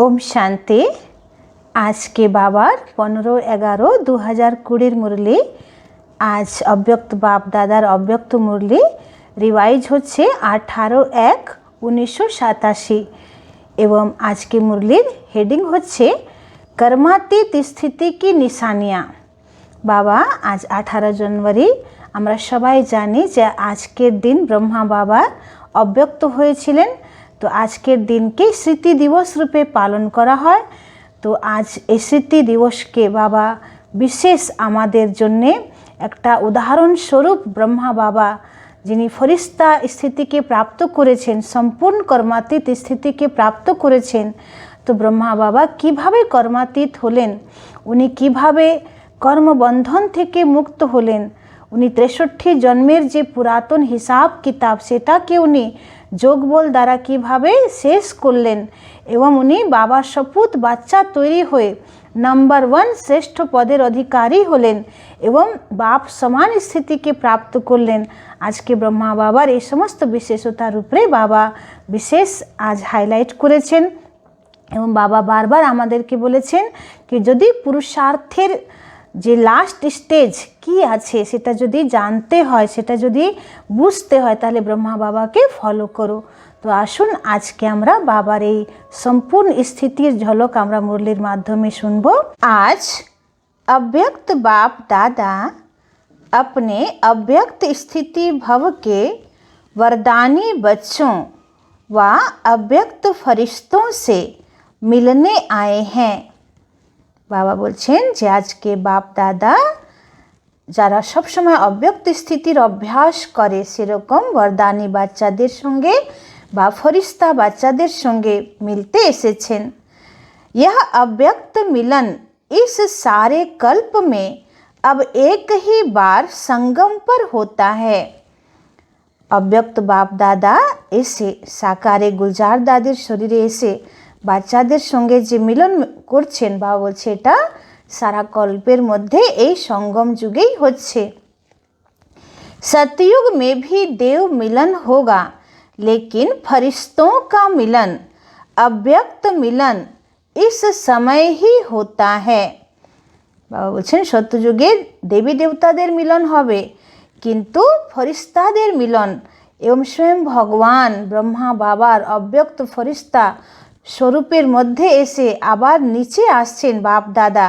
ओम शांति। आज के बाबार 15/11/2020 मुरली। आज अव्यक्त बाप दादार अव्यक्त मुरली रिवाइज होच्छे 18/1/1987 एवं आज के मुरलीर हेडिंग होच्छे कर्मातीत स्थिति की निशानियाँ। बाबा आज 18 जनवरी আমরা সবাই জানি যে আজকের দিন ব্রহ্মা বাবা অব্যক্ত হয়েছিলেন। তো আজকের দিনকে স্মৃতি দিবস রূপে পালন করা হয়। তো আজ এই স্মৃতি দিবসকে বাবা বিশেষ আমাদের জন্যে একটা উদাহরণস্বরূপ ব্রহ্মা বাবা যিনি ফরিস্তা স্থিতিকে প্রাপ্ত করেছেন, সম্পূর্ণ কর্মাতীত স্থিতিকে প্রাপ্ত করেছেন। তো ব্রহ্মা বাবা কিভাবে কর্মাতীত হলেন, উনি কিভাবে কর্মবন্ধন থেকে মুক্ত হলেন, উনি 63 জন্মের যে পুরাতন হিসাব কিতাব সেটাকে উনি যোগবল দ্বারা কিভাবে শেষ করলেন এবং উনি বাবার শপথ বাচ্চা তৈরি হয়ে নাম্বার 1 শ্রেষ্ঠ পদের অধিকারী হলেন এবং বাপ সমান স্থিতিকে প্রাপ্ত করলেন। আজকে ব্রহ্মা বাবার এই সমস্ত বিশেষতার উপরে বাবা বিশেষ আজ হাইলাইট করেছেন এবং বাবা বারবার আমাদেরকে বলেছেন কি যদি পুরুষার্থের যে লাস্ট স্টেজ কি আছে সেটা যদি জানতে হয়, সেটা যদি বুঝতে হয়, তাহলে ব্রহ্মা বাবাকে ফলো করো। তো আসুন আজকে আমরা বাবার এই সম্পূর্ণ স্থিতির ঝলক আমরা মুরলির মাধ্যমে শুনব। आज अव्यक्त बाप दादा अपने अव्यक्त स्थिति भव के वरदानी बच्चों व अव्यक्त फरिश्तों से मिलने आए हैं। বাবা বলছেন যে আজকে বাপ দাদা যারা সবসময় অব্যক্ত স্থিতির অভ্যাস করে সেরকম বরদানি বাচ্চাদের সঙ্গে বা ফরিস্তা বাচ্চাদের সঙ্গে মিলতে এসেছেন। यह अव्यक्त मिलन इस सारे कल्प में अब एक ही बार संगम पर होता है। अव्यक्त बाप दादा এসে সাকারে গুলজার দাদির শরীরে এসে বাচ্চাদের সঙ্গে যে মিলন করছেন, বাবা বলছে এটা সারা কল্পের মধ্যে এই সঙ্গম যুগেই হচ্ছে। सतयुग में भी देव मिलन होगा, लेकिन फरिश्तों का मिलन अव्यक्त मिलन इस समय ही होता है। বাবা বলছেন সত্যযুগে দেবী দেবতাদের মিলন হবে, কিন্তু ফরিস্তাদের মিলন এবং স্বয়ং ভগবান ব্রহ্মা বাবার অব্যক্ত ফরিস্তা স্বরূপের মধ্যে এসে আবার নিচে আসছেন বাপ দাদা।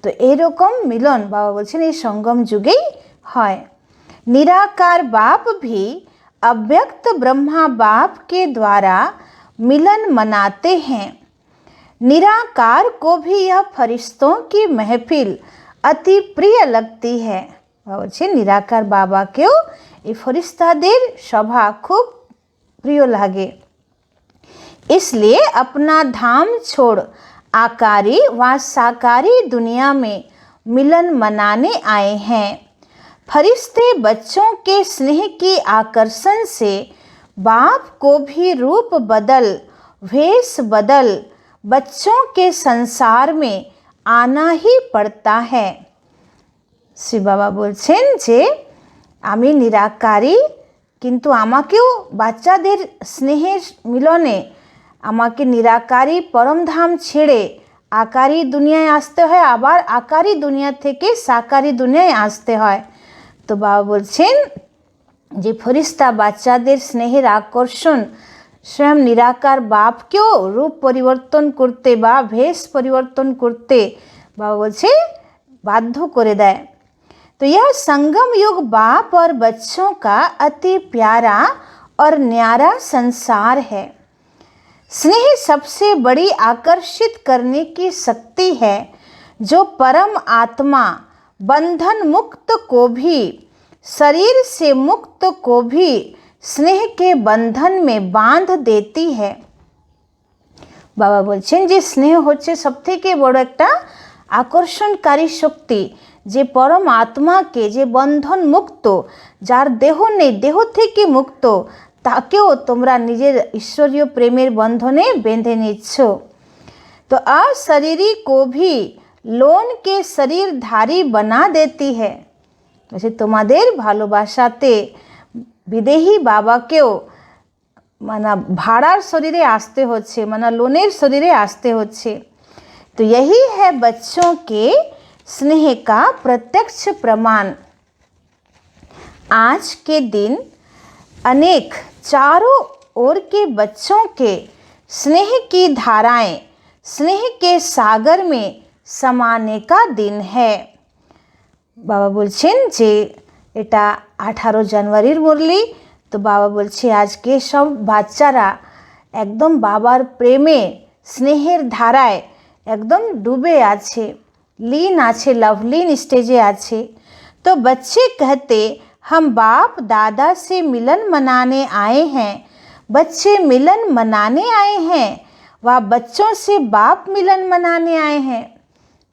তো এরকম মিলন বাবা বলছেন এই সঙ্গম যুগেই হয়। निराकार बाप भी अव्यक्त ब्रह्मा बाप के द्वारा मिलन मनाते हैं। निराकार को भी यह फरिश्तों की महफिल अति प्रिय लगती है। बाबा বলছেন निराकार बाबा केও এই ফরিস্তাদের সভা খুব প্রিয় লাগে। इसलिए अपना धाम छोड़ आकारी व साकारी दुनिया में मिलन मनाने आए हैं। फरिश्ते बच्चों के स्नेह की आकर्षण से बाप को भी रूप बदल वेश बदल बच्चों के संसार में आना ही पड़ता है। श्री बाबा বলছেন যে আমি নিরাকারী, কিন্তু আমাকেও বাচ্চাদের স্নেহের মিলনে আমাকে নিরাকারী পরমধাম ছেড়ে আকারী দুনিয়ায় আসতে হয়, আবার আকারী দুনিয়া থেকে সাকারী দুনিয়ায় আসতে হয়। তো বাবা বলছেন যে ফরিস্তা বাচ্চাদের স্নেহের আকর্ষণ স্বয়ং নিরাকার বাপকেও রূপ পরিবর্তন করতে বা ভেষ পরিবর্তন করতে বাবা বলছে বাধ্য করে দেয়। तो यह संगम युग बाप और बच्चों का अति प्यारा और न्यारा संसार है। स्नेह सबसे बड़ी आकर्षित करने की शक्ति है जो परम आत्मा बंधन मुक्त को भी शरीर से मुक्त को भी स्नेह के बंधन में बांध देती है। बाबा বলছেন যে স্নেহ হচ্ছে সবথেকে বড় একটা আকর্ষণকারী শক্তি, যে পরম আত্মাকে, যে বন্ধন মুক্ত, যার দেহ নেই, দেহ থেকে মুক্ত, তাকেও তোমরা নিজের ঈশ্বরীয় প্রেমের বন্ধনে বেঁধে নিচ্ছ। তো अशरीरी को भी लोन के शरीरधारी बना देती है। তোমাদের ভালোবাসাতে বিদেহী বাবাকেও माना भाड़ार शरीरे आसते होच्छे, माना लोनेर शरीरे आसते होच्छे। तो यही है बच्चों के स्नेह का प्रत्यक्ष प्रमाण। आज के दिन अनेक चारों ओर के बच्चों के स्नेह की धाराएं स्नेह के सागर में समाने का दिन है। बाबा बोलছেন যে এটা 18 জানুয়ারির মুরলি। তো বাবা বলছে আজকে সব বাচ্চারা একদম বাবার প্রেমে স্নেহের ধারায় एकदम डूबे आछे, लीन आछे, लवलीन स्टेजे आछे। तो बच्चे कहते हम बाप दादा से मिलन मनाने आए हैं। बच्चे मिलन मनाने आए हैं व बच्चों से बाप मिलन मनाने आए हैं।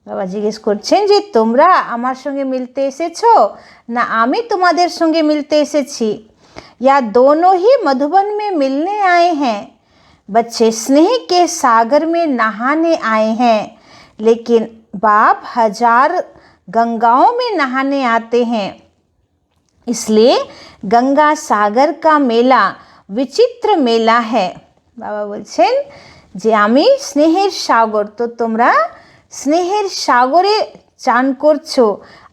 बाबा जिज्ञेस करছেন যে তোমরা আমার সঙ্গে মিলতে এসেছো না আমি তোমাদের সঙ্গে মিলতে এসেছি, या दोनों ही मधुबन में मिलने आए हैं। बच्चे स्नेह के सागर में नहाने आए हैं, लेकिन बाप हजार गंगाओं में नहाने आते हैं। इसलिए गंगा सागर का मेला विचित्र मेला है। बाबा बोलছেন যে আমি স্নেহের সাগর, তো তোমরা স্নেহের সাগরে চান করছো,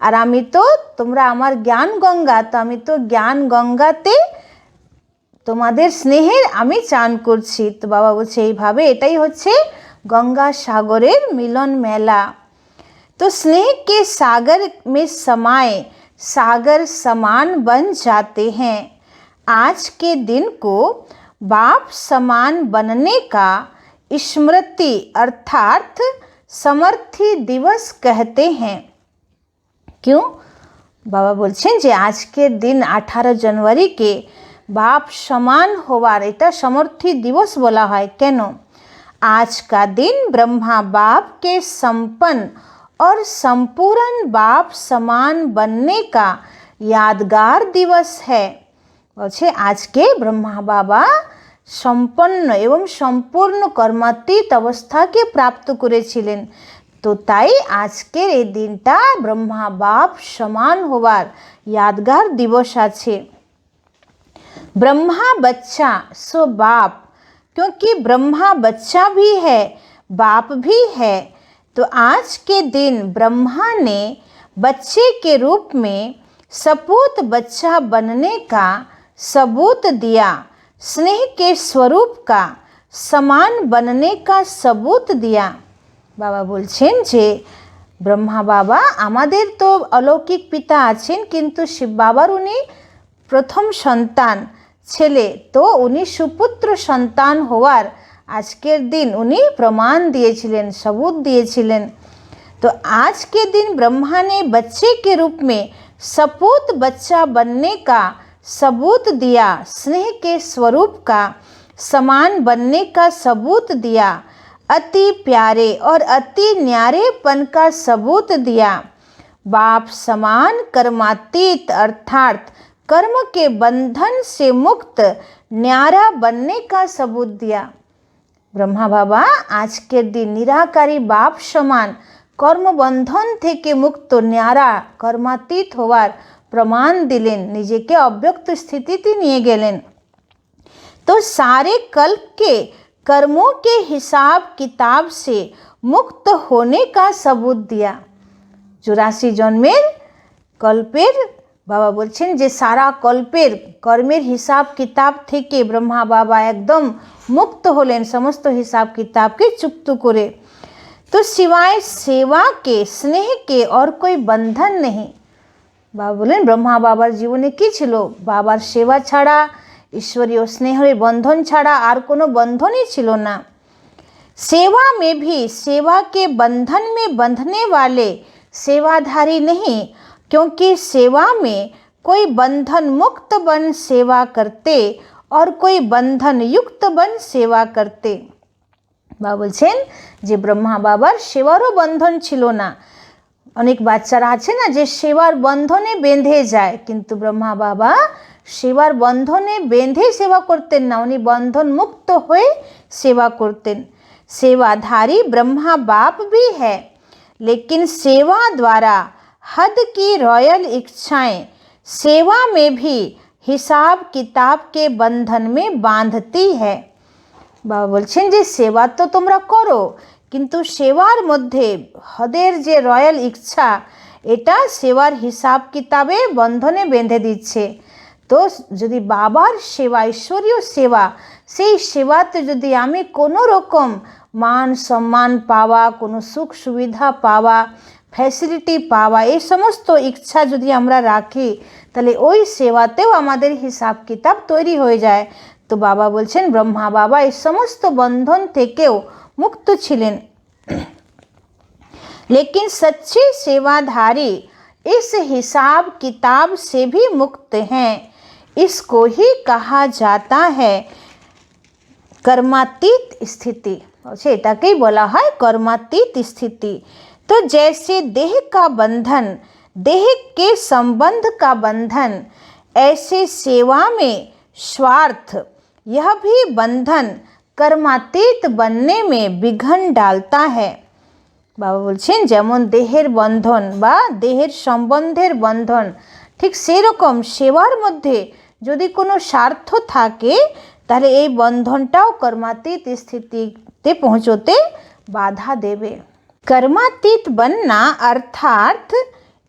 আর আমি তো তোমরা আমার জ্ঞান গঙ্গা, তো আমি তো জ্ঞান গঙ্গাতে তোমাদের স্নেহের আমি চান করছি। তো বাবা বলছে এইভাবে এটাই হচ্ছে गंगा सागरेर मिलन मेला। तो स्नेह के सागर में समाये सागर समान बन जाते हैं। आज के दिन को बाप समान बनने का स्मृति अर्थात समर्थी दिवस कहते हैं। क्यों? बाबा बोलছেন যে আজকের दिन 18 जनवरी के बाप समान होवार এটা समर्थी दिवस बोला है। केन? आज का दिन ब्रह्मा बाप के संपन्न और संपूर्ण बाप समान बनने का यादगार दिवस है। बोलছে আজকে ब्रह्मा बाबा সম্পন্ন এবং সম্পূর্ণ কর্মাতীত অবস্থাকে প্রাপ্ত করেছিলেন। তো তাই আজকের এই দিনটা ব্রহ্মা বাপ সমান হওয়ার यादगार दिवस আছে। ब्रह्मा बच्चा सो बाप, क्योंकि ब्रह्मा बच्चा भी है बाप भी है। तो आज के दिन ब्रह्मा ने बच्चे के रूप में सपूत बच्चा बनने का सबूत दिया, स्नेह के स्वरूप का समान बनने का सबूत दिया। बाबा बोलছেন যে ब्रह्मा बाबा आमादेर तो अलौकिक पिता आছেন, किन्तु शिव बाबार उनी प्रथम सन्तान ছেলে, तो उनी सुपुत्र सन्तान होवार आजकेर दिन उनी प्रमाण दिएছিলেন, सबूत दिएছিলেন। तो आज के दिन ब्रह्मा ने बच्चे के रूप में सपूत बच्चा बनने का सबूत दिया, स्नेह के स्वरूप का समान बनने का सबूत दिया, अति प्यारे और अति न्यारेपन का सबूत दिया, बाप समान कर्मातीत अर्थात कर्म के बंधन से मुक्त न्यारा बनने का सबूत दिया। ब्रह्मा बाबा आज के दिन निराकारी बाप समान कर्म बंधन থেকে মুক্ত न्यारा कर्मातीत হওয়ার प्रमाण दिलेन, निजेके अव्यक्त स्थितिতে निये गेलेन। तो सारे कल्प के कर्मों के हिसाब किताब से मुक्त होने का सबूत दिया। 84 जन्मेर कल्पेर बाबा बोलছেন যে सारा कल्पेर कर्मेर हिसाब किताब থেকে ब्रह्मा बाबा एकदम मुक्त होलेन, समस्त हिसाब किताब के चुक्त करे। तो सिवाय सेवा के स्नेह के और कोई बंधन नहीं। बाबा बोलें ब्रह्मा बाबार जीवने की छिलो? बाबार सेवा छाड़ा ईश्वरीय स्नेहर बंधन छाड़ा और कोनो बंधनई छिलो ना। सेवा में भी सेवा के बंधन में बंधने वाले सेवाधारी नहीं, क्योंकि सेवा में कोई बंधन मुक्त बन सेवा करते और कोई बंधन युक्त बन सेवा करते। बाबा बोलছেন যে ब्रह्मा बाबार सेवारो बंधन छिलो ना। अनेक बाच्चारा आछे ना जे सेवार बंधने बेंधे जाए, किन्तु ब्रह्मा बाबा सेवार बंधने बेंधे सेवा करतें ना, उनी बंधन मुक्त हुए सेवा करतें। सेवाधारी ब्रह्मा बाप भी है, लेकिन सेवा द्वारा हद की रॉयल इच्छाएं सेवा में भी হিসাব কিতাবকে বন্ধন में বাঁধती है। বাবা বলছেন যে সেবা তো তোমরা করো, কিন্তু সেবার মধ্যে হদের যে রয়্যাল ইচ্ছা, এটা সেবার হিসাব কিতাবে বন্ধনে বেঁধে দিচ্ছে। তো যদি বাবার সেবা, ঈশ্বরীয় সেবা, সেই সেবাতে যদি আমি কোনো রকম মান সম্মান পাওয়া, কোনো সুখ সুবিধা পাওয়া, ফ্যাসিলিটি পাওয়া, এই সমস্ত ইচ্ছা যদি আমরা রাখি, তাহলে ওই সেবাতেও আমাদের হিসাব কিতাব তৈরি হয়ে যায়। তো বাবা বলছেন ব্রহ্মা বাবা এই সমস্ত বন্ধন থেকেও মুক্ত ছিলেন। लेकिन सच्चे सेवाधारी इस हिसाब किताब से भी मुक्त हैं। इसको ही कहा जाता है कर्मातीत स्थिति। एटाकेই বলা হয় कर्मातीत स्थिति। तो जैसे देह का बंधन देह के संबंध का बंधन, ऐसे सेवा में स्वार्थ यह भी बंधन कर्मातीत बनने में विघ्न डालता है। বাবা বলছেন যেমন দেহের বন্ধন বা দেহের সম্বন্ধের বন্ধন, ঠিক সেই রকম সেবার মধ্যে যদি কোনো স্বার্থ থাকে, তাহলে এই বন্ধনটাও कर्मातीत स्थितिতে পৌঁছতে বাধা দেবে। कर्मातीत बनना अर्थात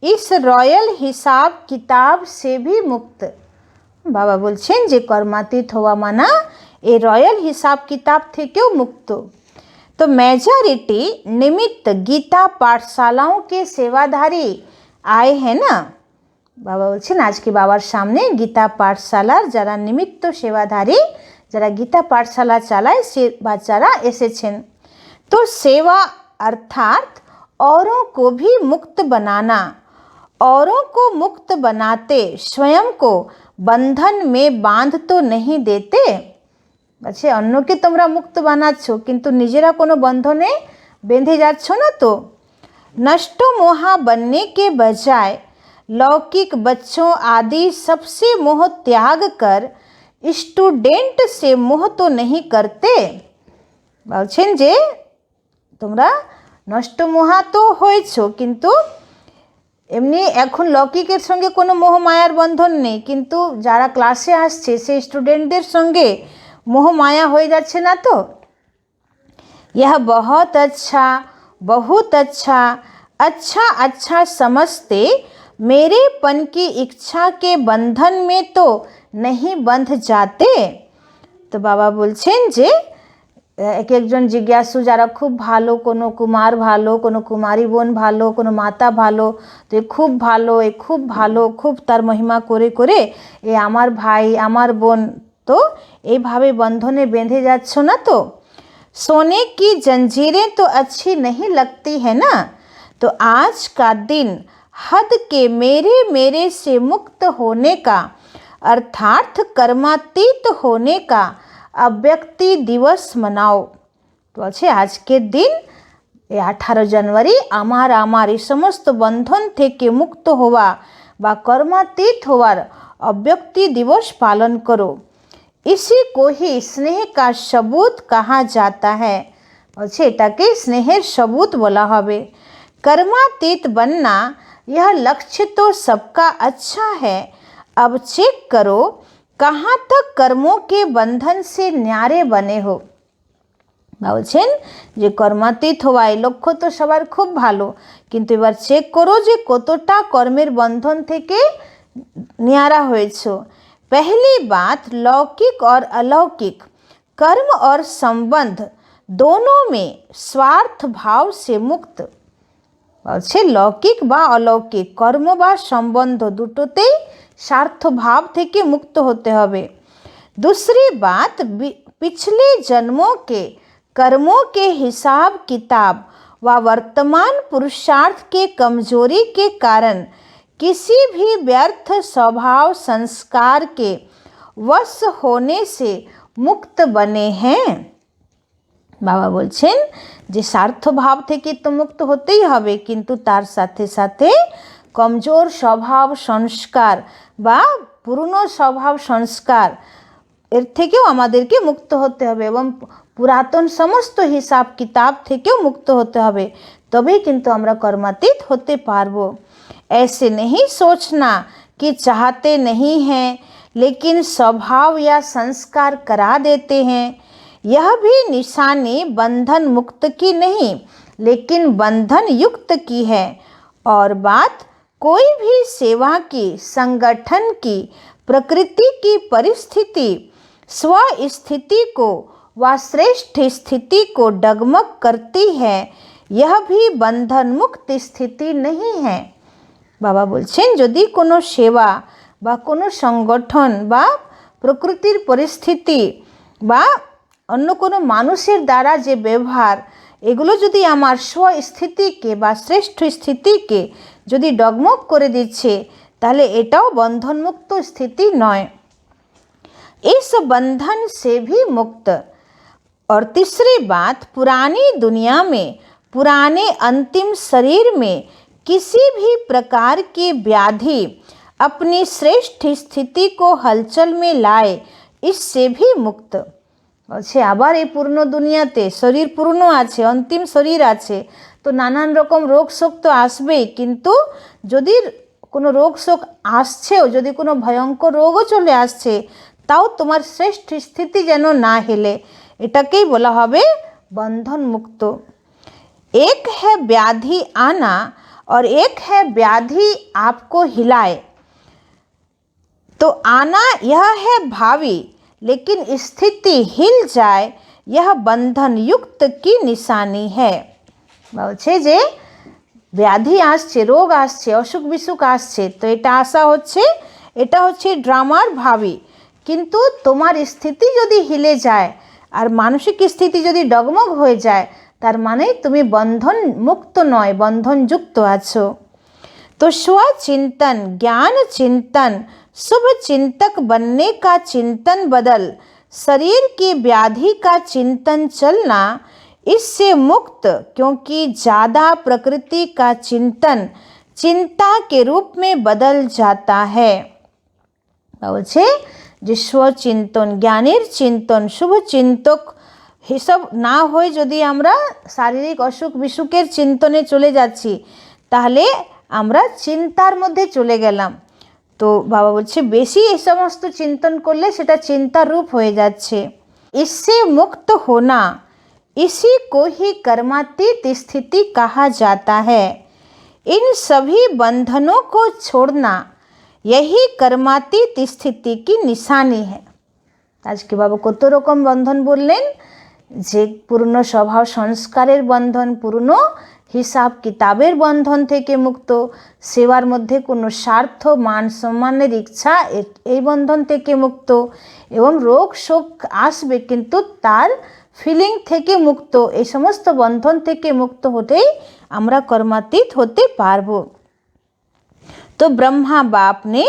इस रॉयल हिसाब किताब से भी मुक्त। বাবা বলছেন যে कर्मातीत হওয়া মানা এই রয়্যাল হিসাব কিতাব থেকেও মুক্ত। तो मेजॉरिटी निमित्त गीता पाठशालाओं के सेवाधारी आए हैं ना। बाबा बोलছেন আজকে বাবার সামনে গীতা পাঠশালার যারা নিমিত্ত সেবাধারী, যারা গীতা পাঠশালা চালায়, সে বাচ্চারা এসেছেন। तो सेवा अर्थात औरों को भी मुक्त बनाना, औरों को मुक्त बनाते स्वयं को बंधन में बांध तो नहीं देते। अच्छा, অন্যকে তোমরা মুক্ত বানাচ্ছ কিন্তু নিজেরা কোনো বন্ধনে বেঁধে যাচ্ছ না তো। नष्ट मोहा बनने के बजाय लौकिक बच्चों आदि सबसे मोह त्याग कर स्टूडेंट से मोह तो नहीं करते। বলছেন যে তোমরা নষ্ট মোহা তো হয়েছো, কিন্তু এমনি এখন লৌকিকের সঙ্গে কোনো মোহ মায়ার বন্ধন নেই, কিন্তু যারা ক্লাসে আসছে সেই স্টুডেন্টদের সঙ্গে मोह माया हो जाच्छे ना। तो यह बहुत अच्छा अच्छा अच्छा समझते मेरेपन की इच्छा के बंधन में तो नहीं बंध जाते। तो बाबा बोलছেন যে एक একজন জিজ্ঞাসু যারা খুব ভালো, কোনো কুমার ভালো, কোনো কুমারী বোন ভালো, কোনো মাতা ভালো, তো এ খুব ভালো, এ খুব ভালো, খুব তার মহিমা করে করে এ আমার ভাই আমার বোন, तो এইভাবে বন্ধনে বেঁধে যাচ্ছ না তো। सोने की जंजीरें तो अच्छी नहीं लगती है ना। तो आज का दिन हद के मेरे मेरे से मुक्त होने का अर्थात कर्मातीत होने का अव्यक्ति दिवस मनाओ। तो अच्छे आज के दिन 18 জানুয়ারি আমার আমার এই সমস্ত বন্ধন থেকে মুক্ত হওয়া বা कर्मातीत হওয়ার अव्यक्ति दिवस पालन करो। इसी को ही स्नेह का सबूत कहा जाता है। अच्छा, এটাকে স্নেহের सबूत বলা হবে। कर्मातीत बनना यह लक्ष्य तो सबका अच्छा है। अब चेक करो कहाँ तक कर्मों के बंधन से न्यारे बने हो। বলছেন যে कर्मातीत হওয়া এই লক্ষ্য তো সবার খুব ভালো, কিন্তু এবার চেক করো যে কতটা কর্মের বন্ধন থেকে ন্যারা হয়েছো। पहली बात, लौकिक और अलौकिक कर्म और संबंध दोनों में स्वार्थ भाव से मुक्त। বলছে লৌকিক বা অলৌকিক কর্ম বা সম্বন্ধ দুটোতেই স্বার্থ ভাব থেকে মুক্ত হতে হবে। दूसरी बात, पिछले जन्मों के कर्मों के हिसाब किताब व वर्तमान पुरुषार्थ के कमजोरी के कारण किसी भी व्यर्थ स्वभाव संस्कार के वश होने से मुक्त बने हैं। बाबा बोलছেন যে স্বার্থ ভাব থেকে তো মুক্ত হতেই হবে, কিন্তু তার সাথে সাথে কমজোর স্বভাব সংস্কার বা পুরনো স্বভাব সংস্কার এর থেকেও আমাদেরকে মুক্ত হতে হবে এবং পুরাতন সমস্ত হিসাব কিতাব থেকেও মুক্ত হতে হবে, তবেই কিন্তু আমরা कर्मातीत होते पारबो। ऐसे नहीं सोचना कि चाहते नहीं हैं, लेकिन स्वभाव या संस्कार करा देते हैं। यह भी निशानी बंधन मुक्त की नहीं, लेकिन बंधन युक्त की है। और बात कोई भी सेवा की, संगठन की, प्रकृति की परिस्थिति, स्व स्थिति को व श्रेष्ठ स्थिति को डगमग करती है, यह भी बंधन मुक्त स्थिति नहीं है। बाबा बोलছেন যদি কোনো সেবা বা কোনো সংগঠন বা প্রকৃতির পরিস্থিতি বা অন্য কোনো মানুষের দ্বারা যে ব্যবহার, এগুলো যদি আমার স্বস্থিতিকে বা শ্রেষ্ঠ স্থিতিকে যদি ডগমগ করে দিচ্ছে, তাহলে এটাও বন্ধনমুক্ত স্থিতি নয়। इस बंधन से भी मुक्त। और तीसरी बात, पुरानी दुनिया में, पुराने अंतिम शरीर में किसी भी प्रकार की व्याधि अपनी श्रेष्ठ स्थिति को हलचल में लाए, इससे भी मुक्त। বলছে আবার এই পূর্ণ দুনিয়াতে শরীর পূর্ণ আছে, অন্তিম শরীর আছে, তো নানান রকম রোগ শোক তো আসবেই, কিন্তু যদি কোনো রোগ শোক আসছেও, যদি কোনো ভয়ঙ্কর রোগও চলে আসছে, তাও তোমার শ্রেষ্ঠ স্থিতি যেন না হেলে, এটাকেই বলা হবে बंधन मुक्त। एक है व्याधि आना और एक है व्याधि आपको हिलाए। तो आना यह है भावी, लेकिन स्थिति हिल जाए यह बंधन युक्त की निशानी है। বলছে যে ব্যাধি আসছে, রোগ আসছে, অসুখ বিসুখ আসছে, তো এটা আসা হচ্ছে, এটা হচ্ছে ড্রামার ভাবি। কিন্তু তোমার স্থিতি যদি হিলে যায় আর মানসিক স্থিতি যদি ডগমগ হয়ে যায়, তার মানে তুমি বন্ধন মুক্ত নয়, বন্ধনযুক্ত আছো। तो स्व चिंतन, ज्ञान चिंतन, शुभ चिंतक बनने का चिंतन बदल, शरीर की व्याधि का चिंतन चलना, इससे मुक्त, क्योंकि ज़्यादा प्रकृति का चिंतन चिंता के रूप में बदल जाता है। বলছে যে স্বচিন্তন, জ্ঞানের চিন্তন, শুভ চিন্তক হিসাব না হয়ে যদি আমরা শারীরিক অসুখ বিসুখের চিন্তনে চলে যাচ্ছি, তাহলে আমরা চিন্তার মধ্যে চলে গেলাম। তো বাবা বলছে বেশি এই সমস্ত চিন্তন করলে সেটা চিন্তার রূপ হয়ে যাচ্ছে। इससे मुक्त होना, इसी को ही कर्मातीत स्थिति कहा जाता है। इन सभी बंधनों को छोड़ना, यही कर्मातीत स्थिति की निशानी है। আজকে বাবা কত রকম বন্ধন বললেন, যে পুরনো স্বভাব সংস্কারের বন্ধন, পুরনো হিসাব কিতাবের বন্ধন থেকে মুক্ত, সেবার মধ্যে কোনো স্বার্থ মান সম্মানের ইচ্ছা এই বন্ধন থেকে মুক্ত, এবং রোগ শোক আসবে কিন্তু তার ফিলিং থেকে মুক্ত, এই সমস্ত বন্ধন থেকে মুক্ত হতেই আমরা কর্মাতীত হতে পারবো। तो ब्रह्मा बाप ने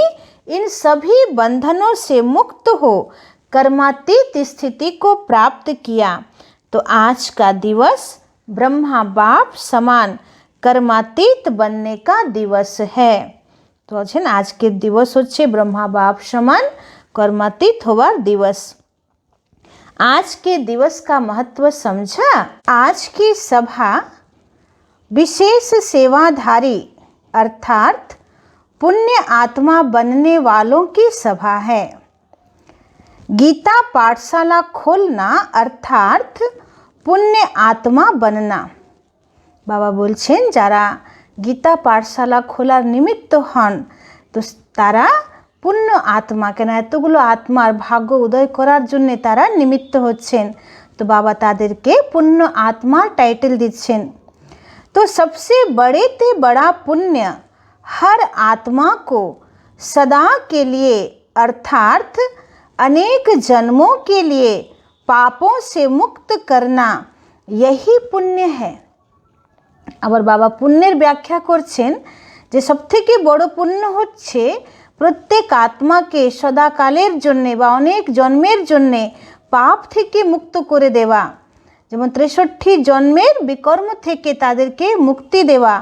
इन सभी बंधनों से मुक्त हो कर्मातीत स्थिति को प्राप्त किया। तो आज का दिवस ब्रह्मा बाप समान कर्मातीत बनने का दिवस है। तो आज के दिवस होच्छे ब्रह्मा बाप समान कर्मातीत होवार दिवस। आज के दिवस का महत्व समझा। आज की सभा विशेष सेवाधारी अर्थात पुण्य आत्मा बनने वालों की सभा है। गीता पाठशाला खोलना अर्थात पुण्य आत्मा बनना। बाबा बोलছেন যারা गीता पाठशाला खोलार निमित्त हन, तो तारा पुण्य आत्मा, केन एतगुलो आत्मार भाग्य उदय करार जन्य तारा निमित्त होच्छेन, तो बाबा तादेरके पुण्य आत्मा टाइटल दिच्छेन। तो सबसे बड़े ते बड़ा पुण्य हर आत्मा को सदा के लिए अर्थात अनेक जन्मों के लिए पापों से मुक्त करना, यही पुण्य है। আবার বাবা পুণ্যের ব্যাখ্যা করছেন যে সবথেকে বড় পুণ্য হচ্ছে প্রত্যেক আত্মাকে সদাকালের জন্যে বা অনেক জন্মের জন্যে পাপ থেকে মুক্ত করে দেওয়া, যেমন 63 জন্মের বিকর্ম থেকে তাদেরকে মুক্তি দেওয়া।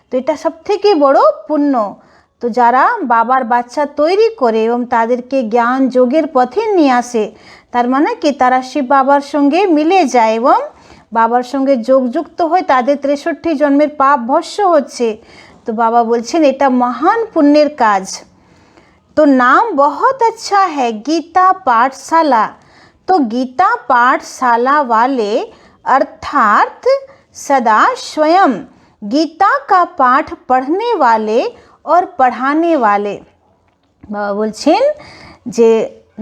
তো এটা সবথেকে বড় পুণ্য। তো যারা বাবার বাচ্চা তৈরি করে এবং তাদেরকে জ্ঞান যোগের পথে নিয়ে আসে, তার মানে কি তারা শিব বাবার সঙ্গে মিলে যায় এবং বাবার সঙ্গে যোগযুক্ত হয়ে তাদের 63 জন্মের পাপ ভস্য হচ্ছে। তো বাবা বলছেন এটা মহান পুণ্যের কাজ। तो नाम बहुत अच्छा है, गीता पाठशाला। तो गीता पाठशाला वाले अर्थात सदा स्वयं गीता का पाठ पढ़ने वाले और पढ़ाने वाले। बाबा बोलছেন যে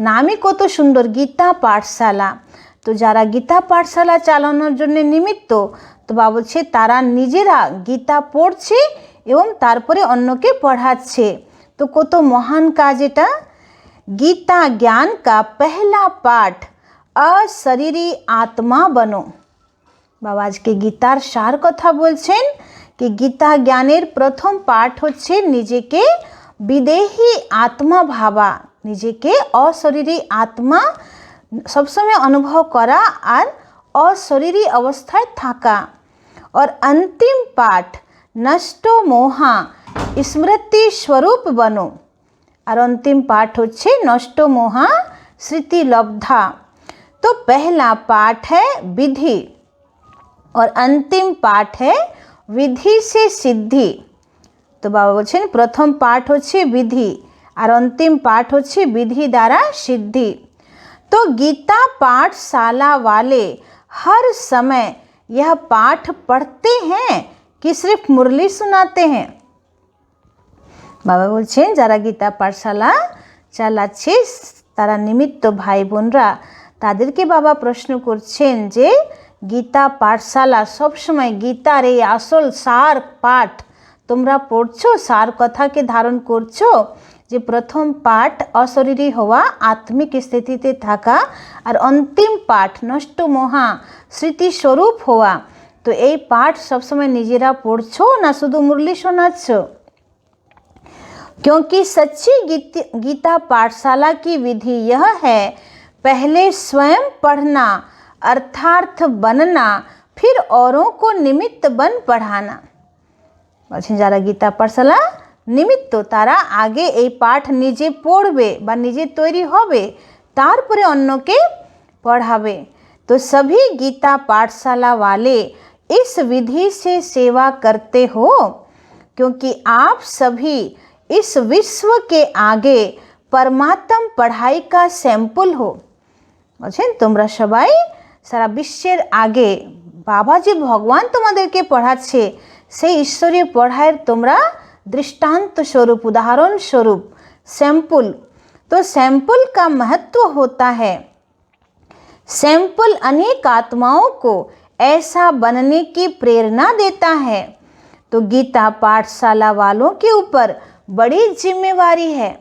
নামই কত সুন্দর, গীতা পাঠশালা। তো যারা গীতা পাঠশালা চালানোর জন্য নিমিত্ত, তো বাবা বলছে তারা নিজেরা গীতা পড়ছে এবং তারপরে অন্যকে পড়াচ্ছে। তো কত মহান কাজ এটা। गीता ज्ञान का पहला पाठ अशरीरी आत्मा बनो। बाबा आज के गीतार सार कथा बोलছেন कि गीता ज्ञानेर प्रथम पाठ হচ্ছে নিজেকে विदेही आत्मा भावा, নিজেকে अशरीरी आत्मा सब समय अनुभव करा और अशरीरी अवस्थाय थाका। और अंतिम पाठ नष्टो मोहा स्मृति स्वरूप बनो। और अंतिम पाठ होच्छे नष्टो मोहा स्मृति लब्धा। तो पहला पाठ है विधि और अंतिम पाठ है विधि से सिद्धि। तो बाबा बोलছেন प्रथम पाठ होच्छे विधि और अंतिम पाठ होच्छे विधि द्वारा सिद्धि। तो गीता पाठशाला वाले हर समय यह पाठ पढ़ते हैं कि सिर्फ मुरली सुनाते हैं। बाबा बोलছেন যারা गीता पाठशाला চালাচ্ছে তারা নিমিত্ত ভাই বোনরা, তাদেরকে বাবা প্রশ্ন করছেন যে গীতা পাঠশালা সবসময় গীতার এই আসল সার পাঠ তোমরা পড়ছো, সার কথাকে ধারণ করছো। যে প্রথম পাঠ অশরীরী হওয়া, আত্মিক স্থিতিতে থাকা, আর অন্তিম পাঠ নষ্ট মোহা স্মৃতি স্বরূপ হওয়া। তো এই পাঠ সবসময় নিজেরা পড়ছো না শুধু মুরলি শোনাচ্ছ? क्योंकि सच्ची गीता पाठशाला की विधि यह है, पहले स्वयं पढ़ना अर्थार्थ बनना, फिर औरों को निमित्त बन पढ़ाना। যারা গীতা পাঠশালা নিমিত্ত তারা আগে এই পাঠ নিজে পড়বে বা নিজে তৈরি হবে, তারপরে অন্যকে পড়াবে। तो सभी गीता पाठशाला वाले इस विधि से सेवा करते हो, क्योंकि आप सभी इस विश्व के आगे परमात्म पढ़ाई का सैंपल हो। বলছেন তোমরা সবাই সারা বিশ্বের আগে বাবা যে ভগবান তোমাদেরকে পড়াচ্ছে সেই ঈশ্বরীয় পড়ায়ের তোমরা दृष्टांत स्वरूप, उदाहरण स्वरूप, सैंपल। तो सैंपल का महत्व होता है, सैंपल अनेक आत्माओं को ऐसा बनने की प्रेरणा देता है। तो गीता पाठशाला वालों के ऊपर बड़ी जिम्मेवारी है।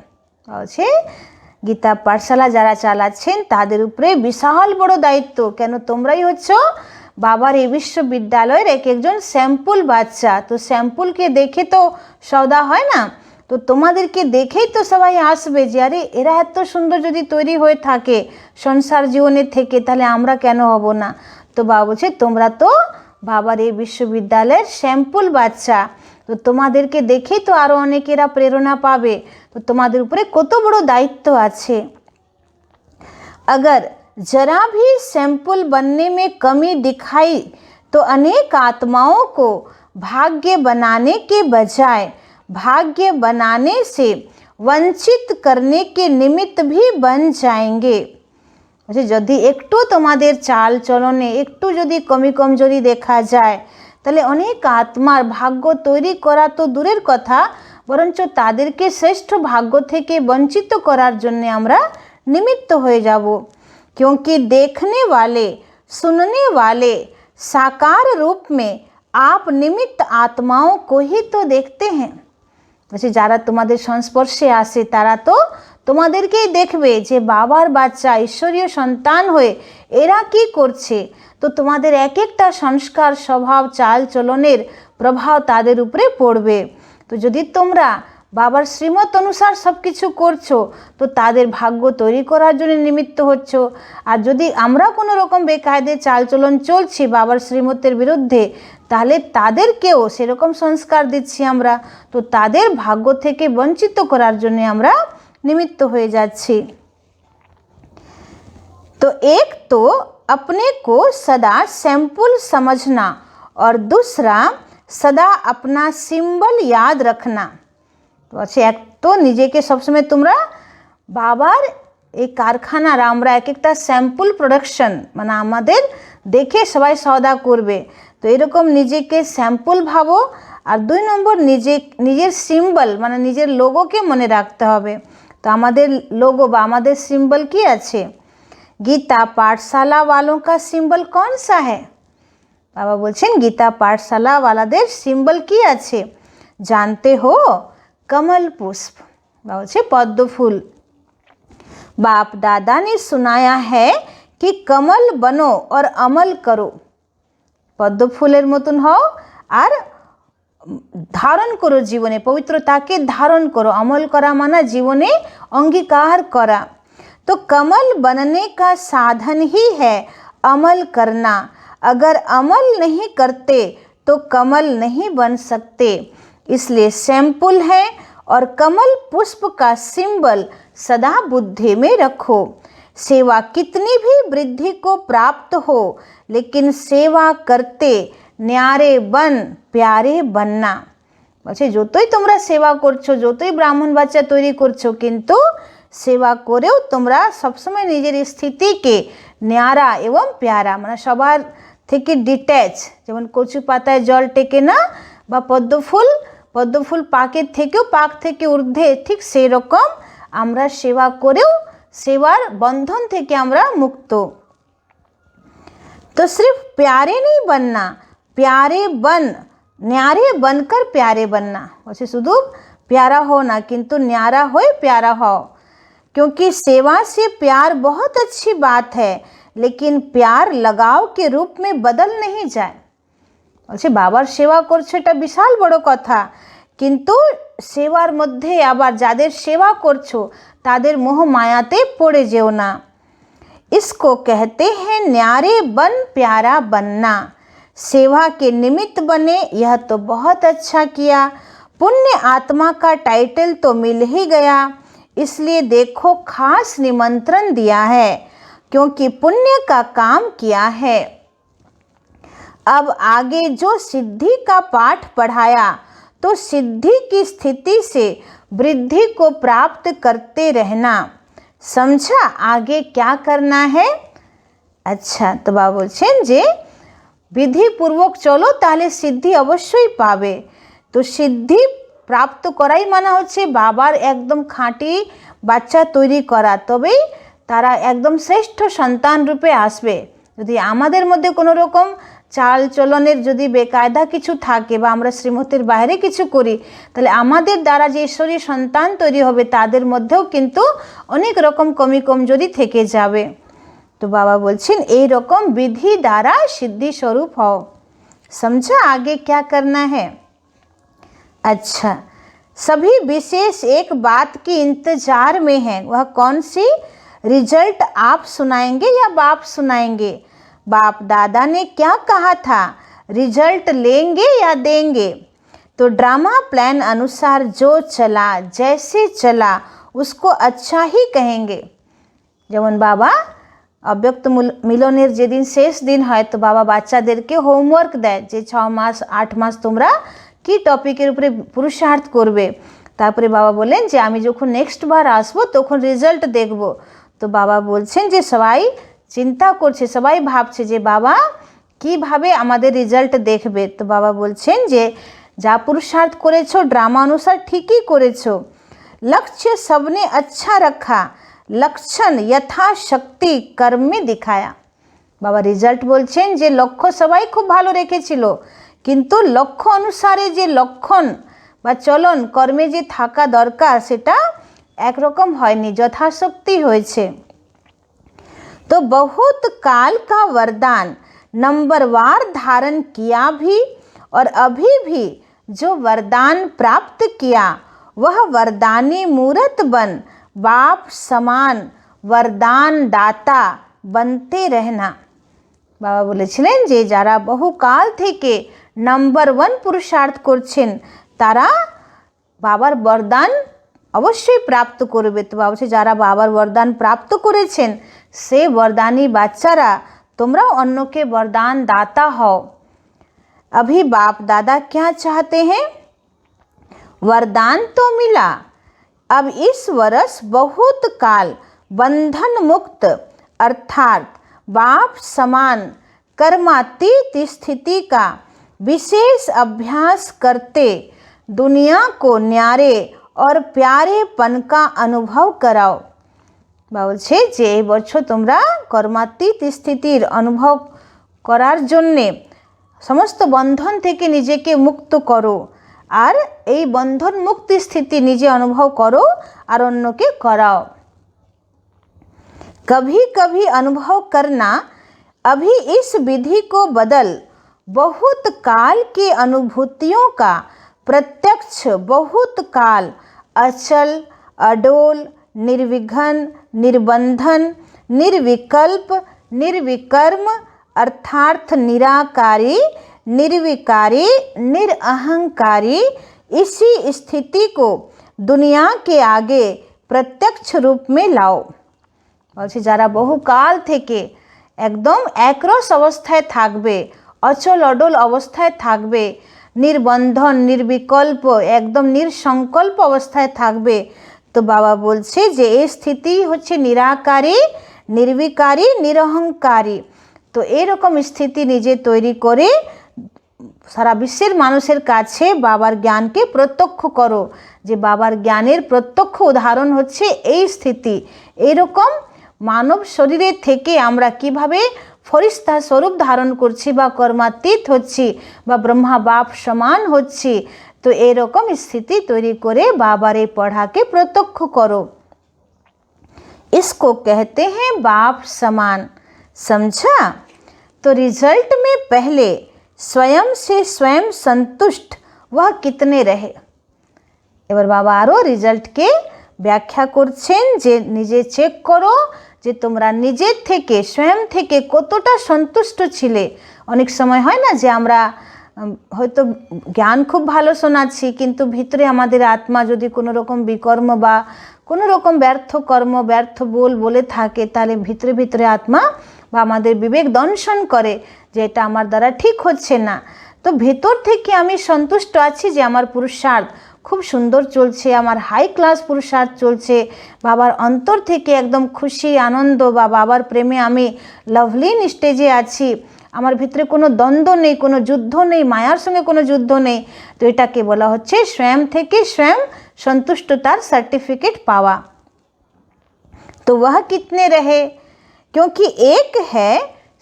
गीता पाठशाला যারা চালাচ্ছেন তাদের উপরে বিশাল বড় দায়িত্ব। কেন? তোমরাই হচ্ছ বাবার এই বিশ্ববিদ্যালয়ের এক একজন স্যাম্পল বাচ্চা। তো স্যাম্পলকে দেখে তো সওদা হয় না, তো তোমাদেরকে দেখেই তো সবাই আসবে যে আরে এরা এত সুন্দর যদি তৈরি হয়ে থাকে সংসার জীবনের থেকে, তাহলে আমরা কেন হব না? তো বাবা বলছে তোমরা তো বাবার এই বিশ্ববিদ্যালয়ের স্যাম্পল বাচ্চা, তো তোমাদেরকে দেখেই তো আরও অনেকেরা প্রেরণা পাবে। তো তোমাদের উপরে কত বড় দায়িত্ব আছে। अगर जरा भी सैंपल बनने में कमी दिखाई तो अनेक आत्माओं को भाग्य बनाने के बजाय भाग्य बनाने से वंचित करने के निमित्त भी बन जाएंगे। अच्छा, यदि एकटू तुम्हारे चाल चलने एकटू यदि कमी कमजोरी देखा जाए তাহলে অনেক আত্মার ভাগ্য তৈরি করা তো দূরের কথা, বরঞ্চ তাদেরকে শ্রেষ্ঠ ভাগ্য থেকে বঞ্চিত করার জন্য আমরা निमित्त हो যাব। क्योंकि देखने वाले सुनने वाले साकार रूप में आप निमित्त आत्माओं को ही तो देखते हैं। वैसे যারা তোমাদের সংস্পর্শে আসে তারা তো তোমাদেরকেই দেখবে যে বাবার বাচ্চা ঈশ্বরীয় সন্তান হয়ে এরা কি করছে। তো তোমাদের এক একটা সংস্কার স্বভাব চাল চলনের প্রভাব তাদের উপরে পড়বে। তো যদি তোমরা বাবার শ্রীমত অনুসার সব কিছু করছো তো তাদের ভাগ্য তৈরি করার জন্য নিমিত্ত হচ্ছ। আর যদি আমরা কোনো রকম বেকায়দে চালচলন চলছি বাবার শ্রীমতের বিরুদ্ধে, তাহলে তাদেরকেও সেরকম সংস্কার দিচ্ছি আমরা, তো তাদের ভাগ্য থেকে বঞ্চিত করার জন্য আমরা निमित्त हो जाच्छी। तो एक तो अपने को सदा सैंपल समझना और दूसरा सदा अपना सिंबल याद रखना। তো আছে এক তো নিজেকে সবসময় তোমরা বাবার এই কারখানার আমরা এক একটা স্যাম্পল প্রোডাকশন মানে আমাদের দেখে সবাই সওদা করবে, তো এরকম নিজেকে স্যাম্পল ভাবো। আর 2 নম্বর নিজের সিম্বল মানে নিজের লোগোকে মনে রাখতে হবে। তো আমাদের লোগো বা আমাদের सिंबल কি আছে? गीता पाठशाला वालों का सिंबल कौन सा है? बाबा बोलছেন गीता पाठशाला वालाদের सिंबल কি আছে जानते हो? कमल पुष्प। बाबा बोलছে पद्म फूल। बाप दादा ने सुनाया है कि कमल बनो और अमल करो। पद्म फूलेर मतन हओ और धारण करो जीवने पवित्रताके धारण करो। अमल करा माना जीवने अंगीकार करा। तो कमल बनने का साधन ही है अमल करना। अगर अमल नहीं करते तो कमल नहीं बन सकते। इसलिए सैंपल है और कमल पुष्प का सिंबल सदा बुद्धि में रखो। सेवा कितनी भी वृद्धि को प्राप्त हो, लेकिन सेवा करते न्यारे बन प्यारे बनना। বলছে যতই তোমরা সেবা করছো, যতই ব্রাহ্মণ বাচ্চা তৈরি করছো, কিন্তু সেবা করেও তোমরা সবসময় নিজের স্থিতিকে ন্যাড়া এবং প্যারা মানে সবার থেকে ডিট্যাচ, যেমন কচু পাতায় জল টেকে না বা পদ্মফুল পাকের থেকেও পাক থেকে ঊর্ধ্বে, ঠিক সেই রকম আমরা সেবা করেও सेवार बंधन থেকে আমরা মুক্ত। तो सिर्फ प्यारे नहीं बनना, प्यारे बन न्यारे बनकर प्यारे बनना। वैसे शुद्ध प्यारा हो ना, किंतु न्यारा हो प्यारा हो। क्योंकि सेवा से प्यार बहुत अच्छी बात है, लेकिन प्यार लगाव के रूप में बदल नहीं जाए। वैसे बाबार सेवा करछो এটা বিশাল বড় কথা, কিন্তু সেবার মধ্যে আবার যাদের সেবা করছো তাদের মোহ মায়াতে পড়ে যেও না। इसको कहते हैं न्यारे बन प्यारा बनना। सेवा के निमित्त बने, यह तो बहुत अच्छा किया। पुण्य आत्मा का टाइटल तो मिल ही गया, इसलिए देखो खास निमंत्रण दिया है, क्योंकि पुण्य का काम किया है। अब आगे जो सिद्धि का पाठ पढ़ाया, तो सिद्धि की स्थिति से वृद्धि को प्राप्त करते रहना। समझा आगे क्या करना है? अच्छा, तो बाबा बोलছেন যে বিধিপূর্বক চলো তাহলে সিদ্ধি অবশ্যই পাবে। তো সিদ্ধি প্রাপ্ত করাই মানে হচ্ছে বাবার একদম খাঁটি বাচ্চা তৈরি করা, তবেই তারা একদম শ্রেষ্ঠ সন্তান রূপে আসবে। যদি আমাদের মধ্যে কোনো রকম চাল চলনের যদি বেকায়দা কিছু থাকে বা আমরা শ্রীমতের বাইরে কিছু করি, তাহলে আমাদের দ্বারা যে ঈশ্বরী সন্তান তৈরি হবে তাদের মধ্যেও কিন্তু অনেক রকম কমি কমজোরি থেকে যাবে। তো বাবা বলছেন এই রকম विधि দ্বারা সিদ্ধি स्वरूप হও। समझा आगे क्या करना है? अच्छा, सभी विशेष एक बात की इंतजार में हैं। वह कौन सी? रिजल्ट आप सुनाएंगे या बाप सुनाएंगे? बाप दादा ने क्या कहा था? रिजल्ट लेंगे या देंगे? तो ड्रामा प्लान अनुसार जो चला जैसे चला उसको अच्छा ही कहेंगे। যেমন বাবা অব্যক্ত মিলনের যেদিন শেষ দিন হয়, তো বাবা বাচ্চাদেরকে হোমওয়ার্ক দেয় যে 6 মাস 8 মাস তোমরা কি টপিকের উপরে পুরুষার্থ করবে। তারপরে বাবা বলেন যে আমি যখন নেক্সট বার আসবো তখন রেজাল্ট দেখব। তো বাবা বলছেন যে সবাই চিন্তা করছে, সবাই ভাবছে যে বাবা কিভাবে আমাদের রেজাল্ট দেখবে। তো বাবা বলছেন যে যা পুরুষার্থ করেছো ড্রামা অনুসার ঠিকই করেছো। लक्ष्य सबने अच्छा रखा, लक्षण यथाशक्ति कर्म में दिखाया। बाबा रिजल्ट बोलছেন যে লক্ষ্য সবাই খুব ভালো রেখেছিল, কিন্তু লক্ষ্য অনুসারে যে লক্ষণ বা চলন কর্মে যে থাকা দরকার সেটা একরকম হয়নি, যথাশক্তি হয়েছে। तो बहुत काल का वरदान नंबरवार धारण किया भी, और अभी भी जो वरदान प्राप्त किया वह वरदानी मूर्त बन बाप समान वरदान दाता बनते रहना। बाबा বলেছিলেন যে যারা বহুকাল থেকে নাম্বার 1 পুরুষার্থ করছেন তারা বাবার বরদান অবশ্যই প্রাপ্ত করবে। তো বাবা বলছে যারা বাবার বরদান প্রাপ্ত করেছেন সে वरदानी বাচ্চারা তোমরাও অন্যকে वरदान दाता হও। अभी बाप दादा क्या चाहते हैं? वरदान तो मिला, अब इस वर्ष बहुत काल बंधन मुक्त अर्थात बाप समान कर्मातीत स्थिति का विशेष अभ्यास करते दुनिया को न्यारे और प्यारेपन का अनुभव कराओ। বলছে যে এই বছর তোমরা কর্মাতীত স্থিতির অনুভব করার জন্যে সমস্ত বন্ধন থেকে নিজেকে মুক্ত করো, আর এই বন্ধন মুক্ত স্থিতি নিজে অনুভব করো আর অন্যকে कराओ। कभी कभी अनुभव करना, अभी इस विधि को बदल बहुत काल की अनुभूतियों का प्रत्यक्ष बहुत काल अचल अडोल निर्विघ्न निर्बंधन निर्विकल्प निर्विकर्म अर्थात निराकारी निर्विकारी निरअहंकारी इसी स्थिति को दुनिया के आगे प्रत्यक्ष रूप में लाओ। বলছে যারা বহুকাল থেকে একদম একরস অবস্থায় থাকবে, অচল অডল অবস্থায় থাকবে, নির্বন্ধন নির্বিকল্প একদম নির্সংকল্প অবস্থায় থাকবে, তো বাবা বলছে যে এই স্থিতি হচ্ছে নিরাকারী নির্বিকারী নিরহংকারী। তো এরকম স্থিতি নিজে তৈরি করে সারা বিশ্বের মানুষের কাছে বাবার জ্ঞানকে প্রত্যক্ষ করো, যে বাবার জ্ঞানের প্রত্যক্ষ উদাহরণ হচ্ছে এই স্থিতি। এইরকম মানব শরীরের থেকে আমরা কিভাবে ফরিস্তা স্বরূপ ধারণ করছি বা কর্মাতীত হচ্ছি বা ব্রহ্মা বাপ সমান হচ্ছি, তো এরকম স্থিতি তৈরি করে বাবার এই পড়াকে প্রত্যক্ষ করো। इसको कहते हैं बाप समान, समझा? तो रिजल्ट में पहले स्वयं से स्वयं संतुष्ट वह कितने रहे। এবার বাবা আরও রিজাল্টকে ব্যাখ্যা করছেন যে নিজে চেক করো যে তোমরা নিজের থেকে স্বয়ং থেকে কতটা সন্তুষ্ট ছিলে। অনেক সময় হয় না যে আমরা হয়তো জ্ঞান খুব ভালো শোনাচ্ছি, কিন্তু ভিতরে আমাদের আত্মা যদি কোনো রকম বিকর্ম বা কোনো রকম ব্যর্থ কর্ম ব্যর্থ বলে থাকে, তাহলে ভিতরে ভিতরে আত্মা বা আমাদের বিবেক দংশন করে যে এটা আমার দ্বারা ঠিক হচ্ছে না। তো ভেতর থেকে আমি সন্তুষ্ট আছি যে আমার পুরুষার্থ খুব সুন্দর চলছে, আমার হাই ক্লাস পুরুষার্থ চলছে, বাবার অন্তর থেকে একদম খুশি আনন্দ বা বাবার প্রেমে আমি লাভলিন স্টেজে আছি, আমার ভিতরে কোনো দ্বন্দ্ব নেই, কোনো যুদ্ধ নেই, মায়ার সঙ্গে কোনো যুদ্ধ নেই। তো এটাকে বলা হচ্ছে स्वयं থেকে स्वयं संतुष्टतार सर्टिफिकेट पावा। तो वह कितने रहे, क्योंकि एक है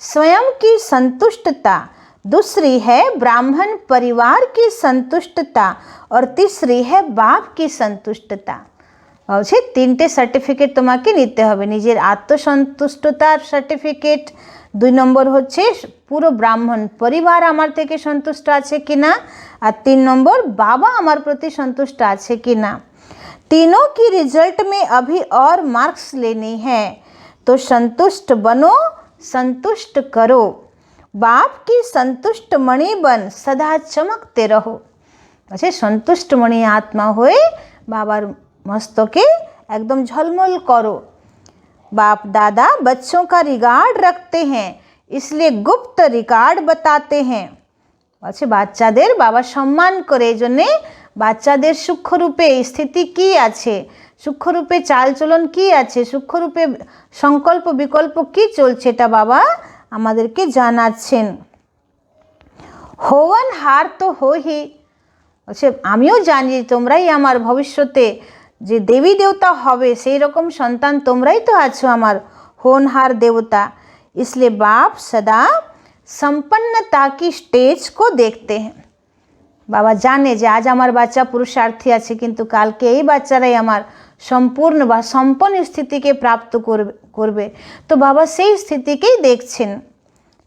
स्वयं की संतुष्टता, दूसरी है ब्राह्मण परिवार की संतुष्टता और तीसरी है बाप की संतुष्टता। বলছে তিনটে সার্টিফিকেট তোমাকে নিতে হবে, নিজের আত্মসন্তুষ্টতার সার্টিফিকেট, 2 নম্বর হচ্ছে পুরো ব্রাহ্মণ পরিবার আমার থেকে সন্তুষ্ট আছে কিনা, আর 3 নম্বর বাবা আমার প্রতি সন্তুষ্ট আছে কিনা। तीनों की रिजल्ट में अभी और मार्क्स लेनी है, तो संतुष्ट बनो संतुष्ट करो, बाप की संतुष्ट मणि बन सदा चमकते रहो। अच्छा संतुष्ट मणि आत्मा हुए बाबार मस्तके एकदम झलमल करो। बाप दादा बच्चों का रिकॉर्ड रखते हैं, इसलिए गुप्त रिकॉर्ड बताते हैं। अच्छा বাচ্চাদের বাবা সম্মান করে, এই জন্যে বাচ্চাদের সূক্ষ্মরূপে স্থিতি কী আছে, সূক্ষ্মরূপে চালচলন কী আছে, সূক্ষ্মরূপে সংকল্প বিকল্প কী চলছে, এটা বাবা আমাদেরকে জানাচ্ছেন। হোवन हार तो हो ही, আচ্ছা আমিও জানি তোমরাই আমার ভবিষ্যতে যে দেবী দেবতা হবে সেই রকম সন্তান তোমরাই তো আছো আমার होनहार देवता। इसलिए बाप सदा संपन्नता की स्टेज को देखते हैं। বাবা জানে যে আজ আমার বাচ্চা পুরুষার্থী আছে, কিন্তু কালকে এই বাচ্চারাই আমার সম্পূর্ণ বা সম্পন্ন স্থিতিকে প্রাপ্ত করবে, তো বাবা সেই স্থিতিকেই দেখছেন।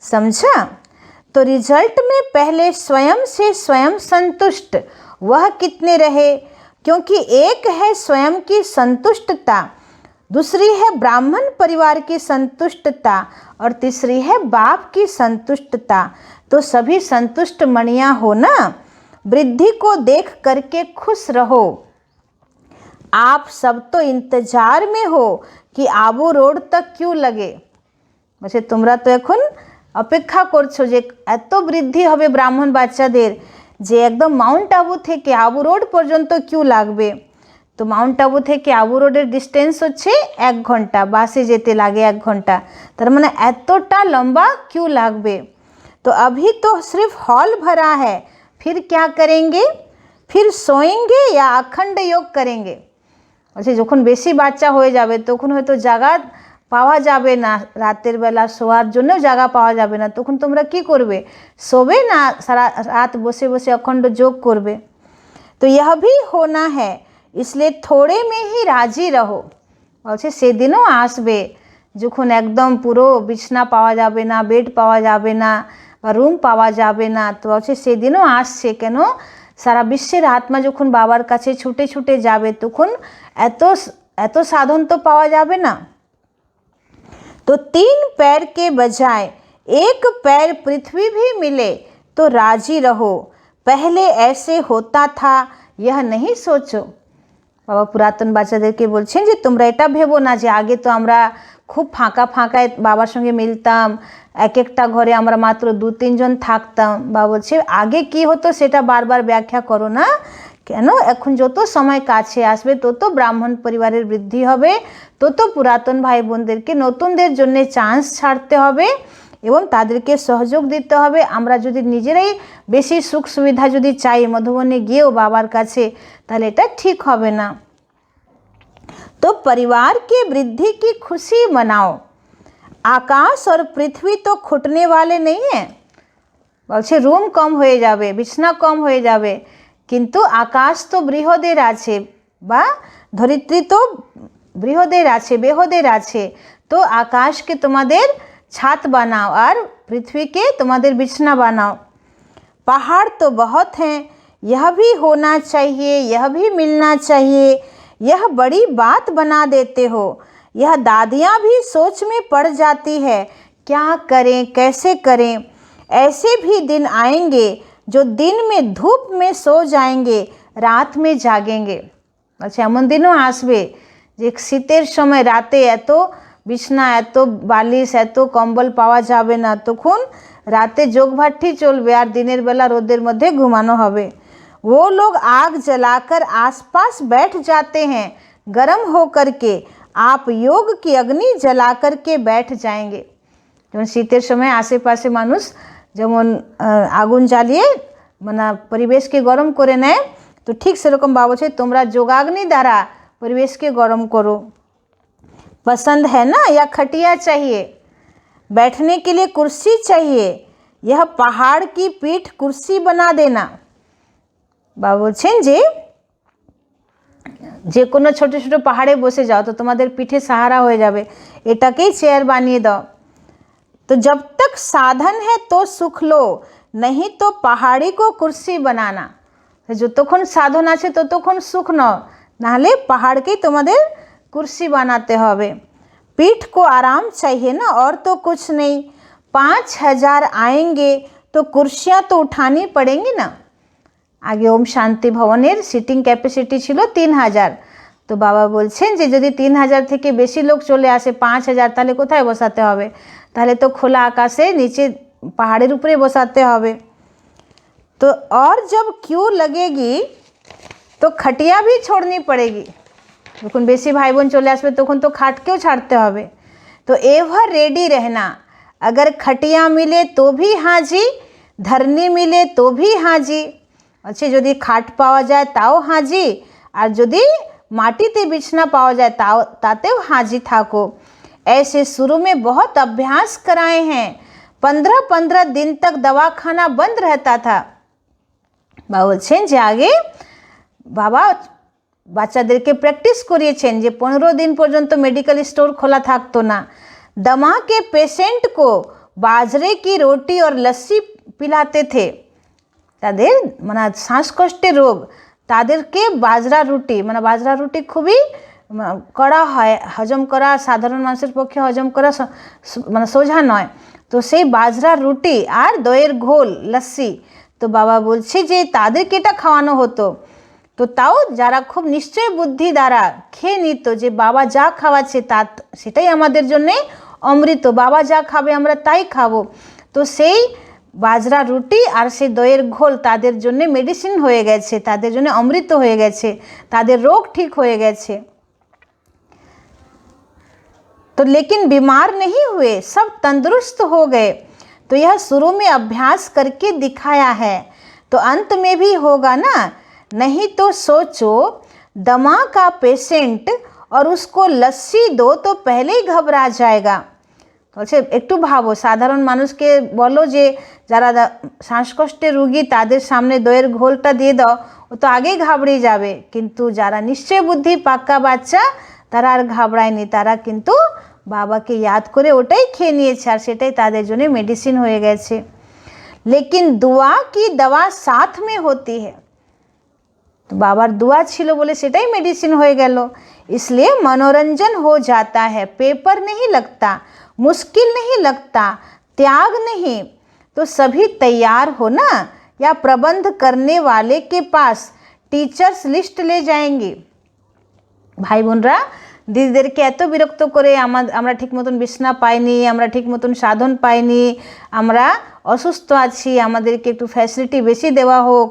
समझा? तो रिजल्ट में पहले स्वयं से स्वयं संतुष्ट वह कितने रहे, क्योंकि एक है स्वयं की संतुष्टता, दूसरी है ब्राह्मण परिवार की संतुष्टता और तीसरी है बाप की संतुष्टता। तो सभी संतुष्ट मणियाँ हो ना, वृद्धि को देख करके खुश रहो। आप सब तो इंतजार में हो कि आबू रोड तक क्यों लगे। বলছে তোমরা তো এখন অপেক্ষা করছো যে এত বৃদ্ধি হবে ব্রাহ্মণ বাচ্চাদের, যে একদম মাউন্ট আবু থেকে আবু রোড পর্যন্ত কিউ লাগবে। তো মাউন্ট আবু থেকে আবু রোডের ডিস্টেন্স হচ্ছে 1 ঘন্টা, বাসে যেতে লাগে 1 ঘন্টা, তার মানে এতটা লম্বা কিউ লাগবে। तो अभी तो सिर्फ हॉल भरा है, फिर क्या करेंगे, फिर सोएंगे या अखंड योग करेंगे। अच्छा যখন বেশি বাচ্চা হয়ে যাবে তখন হয়তো জায়গা পাওয়া যাবে না, রাতের বেলা শোয়ার জন্য জায়গা পাওয়া যাবে না, তখন তোমরা কি করবে, শোবে না সারা রাত বসে বসে অখণ্ড যোগ করবে। তো यह भी होना है, इसलिए थोड़े में ही राजी रहो। বলছে সেদিনও আসবে যখন একদম পুরো বিছনা পাওয়া যাবে না, বেড পাওয়া যাবে না বা রুম পাওয়া যাবে না। তো বলছে সেদিনও আসছে, কেন, সারা বিশ্বের আত্মা যখন বাবার কাছে ছুটে ছুটে যাবে তখন এত এত সাধন তো পাওয়া যাবে না। तो 3 पैर के बजाय 1 पैर पृथ्वी भी मिले तो राजी रहो, पहले ऐसे होता था यह नहीं सोचो। বাবা পুরাতন বাচ্চাদেরকে বলছেন যে তোমরা এটা ভেবো না যে আগে তো আমরা খুব ফাঁকা ফাঁকায় বাবার সঙ্গে মিলতাম, এক একটা ঘরে আমরা মাত্র 2-3 জন থাকতাম। বাবা বলছে আগে কি হতো সেটা বারবার ব্যাখ্যা করো না, কেন, এখন যত সময় কাছে আসবে তত ব্রাহ্মণ পরিবারের বৃদ্ধি হবে, তত পুরাতন ভাই বোনদেরকে নতুনদের জন্য চান্স ছাড়তে হবে এবং তাদেরকে সহযোগ দিতে হবে। আমরা যদি নিজেরাই বেশি সুখ সুবিধা যদি চাই মধুবনে গিয়েও বাবার কাছে, তাহলে এটা ঠিক হবে না। तो परिवार की वृद्धि की खुशी मनाओ, आकाश और पृथ्वी तो खुटने वाले नहीं हैं। বলছে রুম কম হয়ে যাবে, বিছনা কম হয়ে যাবে, কিন্তু আকাশ তো বৃহদের আছে বা ধরিত্রী তো বৃহদের আছে, বেহদের আছে। তো আকাশকে তোমাদের ছাদ বানাও আর পৃথিবীকে তোমাদের বিছনা বানাও। पहाड़ तो बहुत हैं, यह भी होना चाहिए, यह भी मिलना चाहिए, यह बड़ी बात बना देते हो। यह दादियाँ भी सोच में पड़ जाती है, क्या करें कैसे करें। ऐसे भी दिन आएंगे जो दिन में धूप में सो जाएंगे, रात में जागेंगे। अच्छा এমন দিনও আসবে যে শীতের সময় রাতে এত বিছনা, এত বালিশ, এত কম্বল পাওয়া যাবে না, তখন রাতে যোগভাটি চলবে আর দিনের বেলা রোদের মধ্যে ঘুমানো হবে। वो लोग आग जलाकर आसपास बैठ जाते हैं, गर्म होकर के आप योग की अग्नि जला कर के बैठ जाएंगे। যেমন শীতের সময় আশেপাশে মানুষ যেমন আগুন জ্বালিয়ে মানে পরিবেশকে গরম করে নেয়, তো ঠিক সেরকম বাবা বলছে তোমরা যোগাগ্নি দ্বারা পরিবেশকে গরম করো। पसंद है ना, या खटिया चाहिए, बैठने के लिए कुर्सी चाहिए, यह पहाड़ की पीठ कुर्सी बना देना। বাবা বলছেন যে কোনো ছোট ছোট পাহাড়ে বসে যাও তো তোমাদের পিঠে সাহারা হয়ে যাবে, এটাকেই চেয়ার বানিয়ে দাও। तो जब तक साधन है तो सुख लो, नहीं तो पहाड़ी को कुर्सी बनाना। যতক্ষণ সাধন আছে ততক্ষণ সুখ নাও, নাহলে পাহাড়কেই তোমাদের कुर्सी बनाते হবে। पीठ को आराम चाहिए ना, और तो कुछ नहीं। 5000 आएंगे तो कुर्सियाँ तो उठानी पड़ेंगी ना। আগে ওম শান্তি ভবনের সিটিং ক্যাপাসিটি ছিল 3000। তো বাবা বলছেন যে যদি 3000 থেকে বেশি লোক চলে আসে 5000, তাহলে কোথায় বসাতে হবে, তাহলে তো খোলা আকাশে নিচে পাহাড়ের উপরে বসাতে হবে। तो और जब क्यू लगेगी तो खटिया भी छोड़नी पड़ेगी। যখন বেশি ভাই বোন চলে আসবে তখন তো খাটকেও ছাড়তে হবে। तो एवर रेडी रहना, अगर खटिया मिले तो भी हाजी, धरनी मिले तो भी हाजी। अच्छा যদি খাট পাওয়া যায় তাও হাজি, আর যদি মাটিতে বিছনা পাওয়া যায় তাতেও হাজি থাকো। ऐसे शुरू में बहुत अभ्यास कराए हैं, 15-15 दिन तक दवाखाना बंद रहता था। বাবা বলছেন যে আগে বাবা বাচ্চাদেরকে প্র্যাকটিস করিয়েছেন যে 15 दिन পর্যন্ত মেডিকেল স্টোর খোলা থাকতো না। दमा के पेशेंट को बाजरे की रोटी और लस्सी पिलाते थे। তাদের মানে শ্বাসকষ্টের রোগ, তাদেরকে বাজরা রুটি, মানে বাজরা রুটি খুবই কড়া হয়, হজম করা সাধারণ মানুষের পক্ষে হজম করা মানে সোজা নয়। তো সেই বাজরা রুটি আর দইয়ের ঘোল, লস্যি, তো বাবা বলছে যে তাদেরকে এটা খাওয়ানো হতো। তো তাও যারা খুব নিশ্চয় বুদ্ধি দ্বারা খেয়ে নিত যে বাবা যা খাওয়াচ্ছে তা সেটাই আমাদের জন্যে অমৃত, বাবা যা খাবে আমরা তাই খাবো। তো সেই বাজরা রুটি আর সেই দইয়ের ঘোল তাদের জন্য মেডিসিন হয়ে গেছে, তাদের জন্য অমৃত হয়ে গেছে, তাদের রোগ ঠিক হয়ে গেছে। तो लेकिन बीमार नहीं हुए, सब तंदुरुस्त हो गए। तो यह शुरू में अभ्यास करके दिखाया है, तो अंत में भी होगा ना। नहीं तो सोचो दमा का पेशेंट और उसको लस्सी दो तो पहले ही घबरा जाएगा। বলছে একটু ভাবো, সাধারণ মানুষকে বলো যে যারা শ্বাসকষ্টের রুগী তাদের সামনে দইয়ের ঘোলটা দিয়ে দাও, ও তো আগেই ঘাবড়ে যাবে। কিন্তু যারা নিশ্চয় বুদ্ধি পাক্কা বাচ্চা তারা আর ঘাবড়ায়নি, তারা কিন্তু বাবাকে याद করে ওটাই খেয়ে নিয়েছে আর সেটাই তাদের জন্য মেডিসিন হয়ে গেছে। लेकिन दुआ की दवा साथ में होती है, तो बाबार दुआ ছিল বলে সেটাই মেডিসিন হয়ে গেল। इसलिए मनोरंजन हो जाता है, पेपर नहीं लगता, मुश्किल नहीं लगता, त्याग नहीं। तो सभी तैयार हो ना, या प्रबंध करने वाले के पास टीचर्स लिस्ट ले जाएंगे। भाई বোনরা, দিদিদেরকে এত বিরক্ত করে আমরা ঠিক মতন বিছনা পাইনি, আমরা ঠিক মতন সাধন পাইনি, আমরা অসুস্থ আছি, আমাদেরকে একটু ফ্যাসিলিটি বেশি দেওয়া হোক।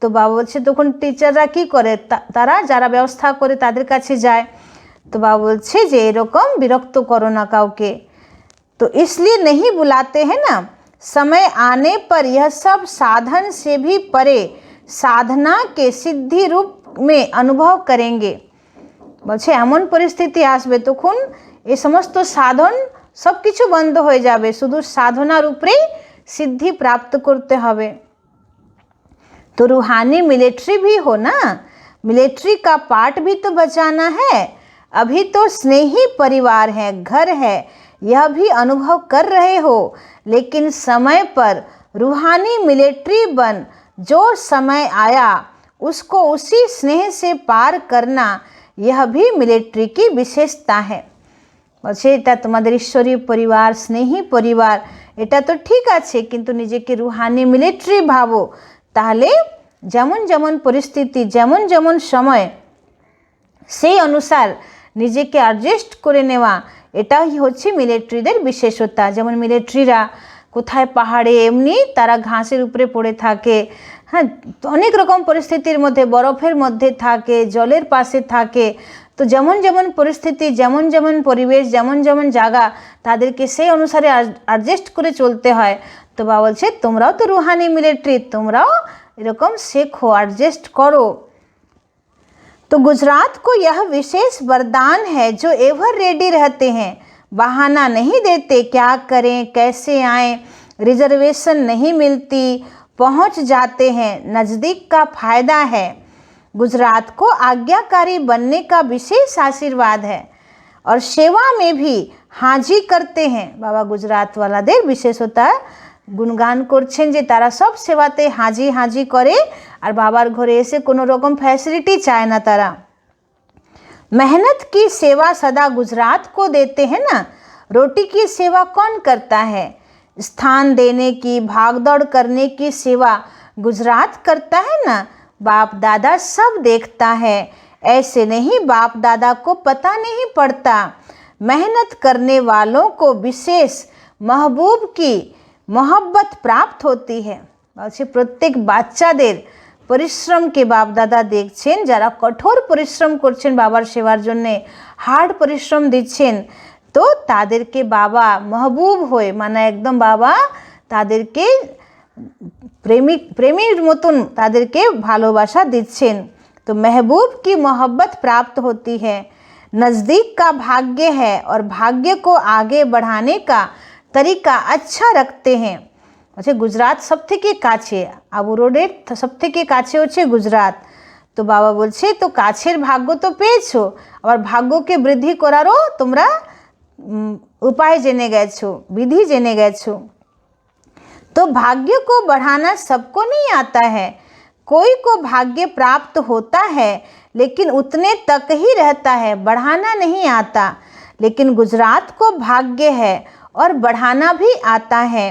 তো বাবা বলছে তখন টিচাররা কি করে, তারা যারা ব্যবস্থা করে তাদের কাছে যায়। তো বাবা বলছে যে এরকম বিরক্ত করো না কাউকে। तो इसलिए नहीं बुलाते हैं ना, समय आने पर यह सब साधन से भी परे साधना के सिद्धि रूप में अनुभव करेंगे। বলছে এমন পরিস্থিতি আসবে তখন এই সমস্ত সাধন সব কিছু বন্ধ হয়ে যাবে, শুধু সাধনার উপরেই সিদ্ধি প্রাপ্ত করতে হবে। तो रूहानी मिलिट्री भी हो ना, मिलिट्री का पार्ट भी तो बचाना है। अभी तो स्नेही परिवार है, घर है, यह भी अनुभव कर रहे हो। लेकिन समय पर रूहानी मिलिट्री बन, जो समय आया उसको उसी स्नेह से पार करना, यह भी मिलिट्री की विशेषता है। বলছে এটা তোমাদের ঈশ্বরীয় পরিবার, স্নেহী পরিবার, এটা তো ঠিক আছে, কিন্তু নিজেকে রুহানি মিলিটারি ভাবো। তাহলে যেমন যেমন পরিস্থিতি, যেমন যেমন সময়, সেই অনুসার নিজেকে অ্যাডজাস্ট করে নেওয়া, এটাই হচ্ছে মিলিটারিদের বিশেষতা। যেমন মিলিটারিরা কোথায় পাহাড়ে এমনি তারা ঘাসের উপরে পড়ে থাকে, হ্যাঁ, অনেক রকম পরিস্থিতির মধ্যে, বরফের মধ্যে থাকে, জলের পাশে থাকে। তো যেমন যেমন পরিস্থিতি, যেমন যেমন পরিবেশ, যেমন যেমন জায়গা, তাদেরকে সেই অনুসারে অ্যাডজাস্ট করে চলতে হয়। তো বাবা বলছে তোমরাও তো রুহানি মিলিটারি, তোমরাও এরকম শেখো, অ্যাডজাস্ট করো। तो गुजरात को यह विशेष वरदान है, जो एवर रेडी रहते हैं, बहाना नहीं देते, क्या करें कैसे आएँ, रिजर्वेशन नहीं मिलती, पहुंच जाते हैं, नज़दीक का फ़ायदा है। गुजरात को आज्ञाकारी बनने का विशेष आशीर्वाद है और सेवा में भी हाजी करते हैं। बाबा गुजरात वालाদের বিশেষতা গুণগান করছেন যে তারা সব সেবাতে হাজি হাজি করে আর বাবার ঘরে এসে কোনো রকম ফ্যাসিলিটি চায় না তারা। मेहनत की सेवा सदा गुजरात को देते हैं ना, रोटी की सेवा कौन करता है, स्थान देने की, भागदौड़ करने की सेवा गुजरात करता है ना। बाप दादा सब देखता है, ऐसे नहीं बाप दादा को पता नहीं पड़ता। मेहनत करने वालों को विशेष महबूब की मोहब्बत प्राप्त होती है। বলছে প্রত্যেক বাচ্চাদের পরিশ্রমকে বাপ দাদা দেখছেন, যারা কঠোর পরিশ্রম করছেন বাবার সেবার জন্যে, হার্ড পরিশ্রম দিচ্ছেন, তো তাদেরকে বাবা महबूब হয়ে, মানে একদম বাবা তাদেরকে প্রেমীর মতন তাদেরকে ভালোবাসা দিচ্ছেন। तो महबूब की मोहब्बत प्राप्त होती है, नज़दीक का भाग्य है और भाग्य को आगे बढ़ाने का तरीका अच्छा रखते हैं। अच्छा, गुजरात सब থেকে কাছে, আবু রোডের সব থেকে কাছে হচ্ছে গুজরাট। তো বাবা বলছে তো কাছের ভাগ্য তো পেয়েছো, আবার ভাগ্যকে বৃদ্ধি করারও তোমরা উপায় জেনে গেছো, বিধি জেনে গেছো। तो भाग्य को बढ़ाना सबको नहीं आता है, कोई को भाग्य प्राप्त होता है लेकिन उतने तक ही रहता है, बढ़ाना नहीं आता। लेकिन गुजरात को भाग्य है और बढ़ाना भी आता है,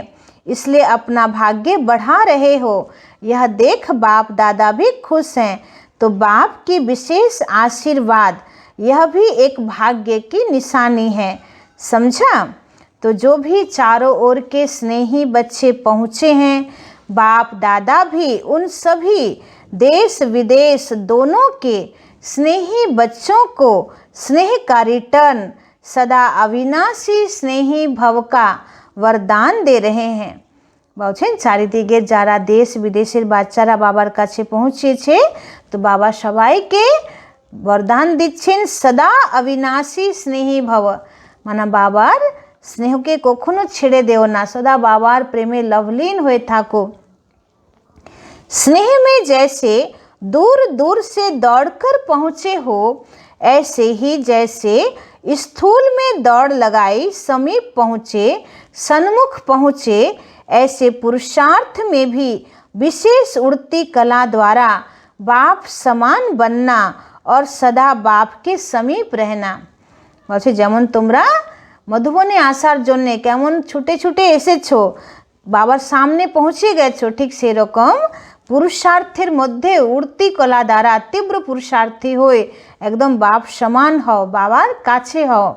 इसलिए अपना भाग्य बढ़ा रहे हो, यह देख बाप दादा भी खुश हैं। तो बाप की विशेष आशीर्वाद, यह भी एक भाग्य की निशानी है, समझा। तो जो भी चारों ओर के स्नेही बच्चे पहुँचे हैं, बाप दादा भी उन सभी देश विदेश दोनों के स्नेही बच्चों को स्नेह का रिटर्न सदा अविनाशी स्नेही भव का वरदान दे रहे हैं। বলছেন চারিদিকে যারা দেশ বিদেশের বাচ্চারা বাবার কাছে পৌঁছেছে, তো বাবা সবাইকে বরদান দিচ্ছেন সদা অবিনাশী স্নেহী ভব, মানে বাবার স্নেহকে কখনো ছেড়ে দেও না, সদা বাবার প্রেমে লভলীन হয়ে থাকো। स्नेह में जैसे दूर दूर से दौड़कर पहुँचे हो, ऐसे ही जैसे स्थूल में दौड़ लगाई समीप पहुँचे, सन्मुख पहुँचे, ऐसे पुरुषार्थ में भी विशेष उड़ती कला द्वारा बाप समान बनना और सदा बाप के समीप रहना। বলছে যেমন তোমরা মধুবনে আসার জন্যে কেমন ছুটে ছুটে এসেছো, বাবার সামনে পৌঁছে গেছো, ঠিক সেরকম পুরুষার্থের মধ্যে উড়তি কলা দ্বারা তীব্র পুরুষার্থী হয়ে একদম বাপ সমান হও, বাবার কাছে হও।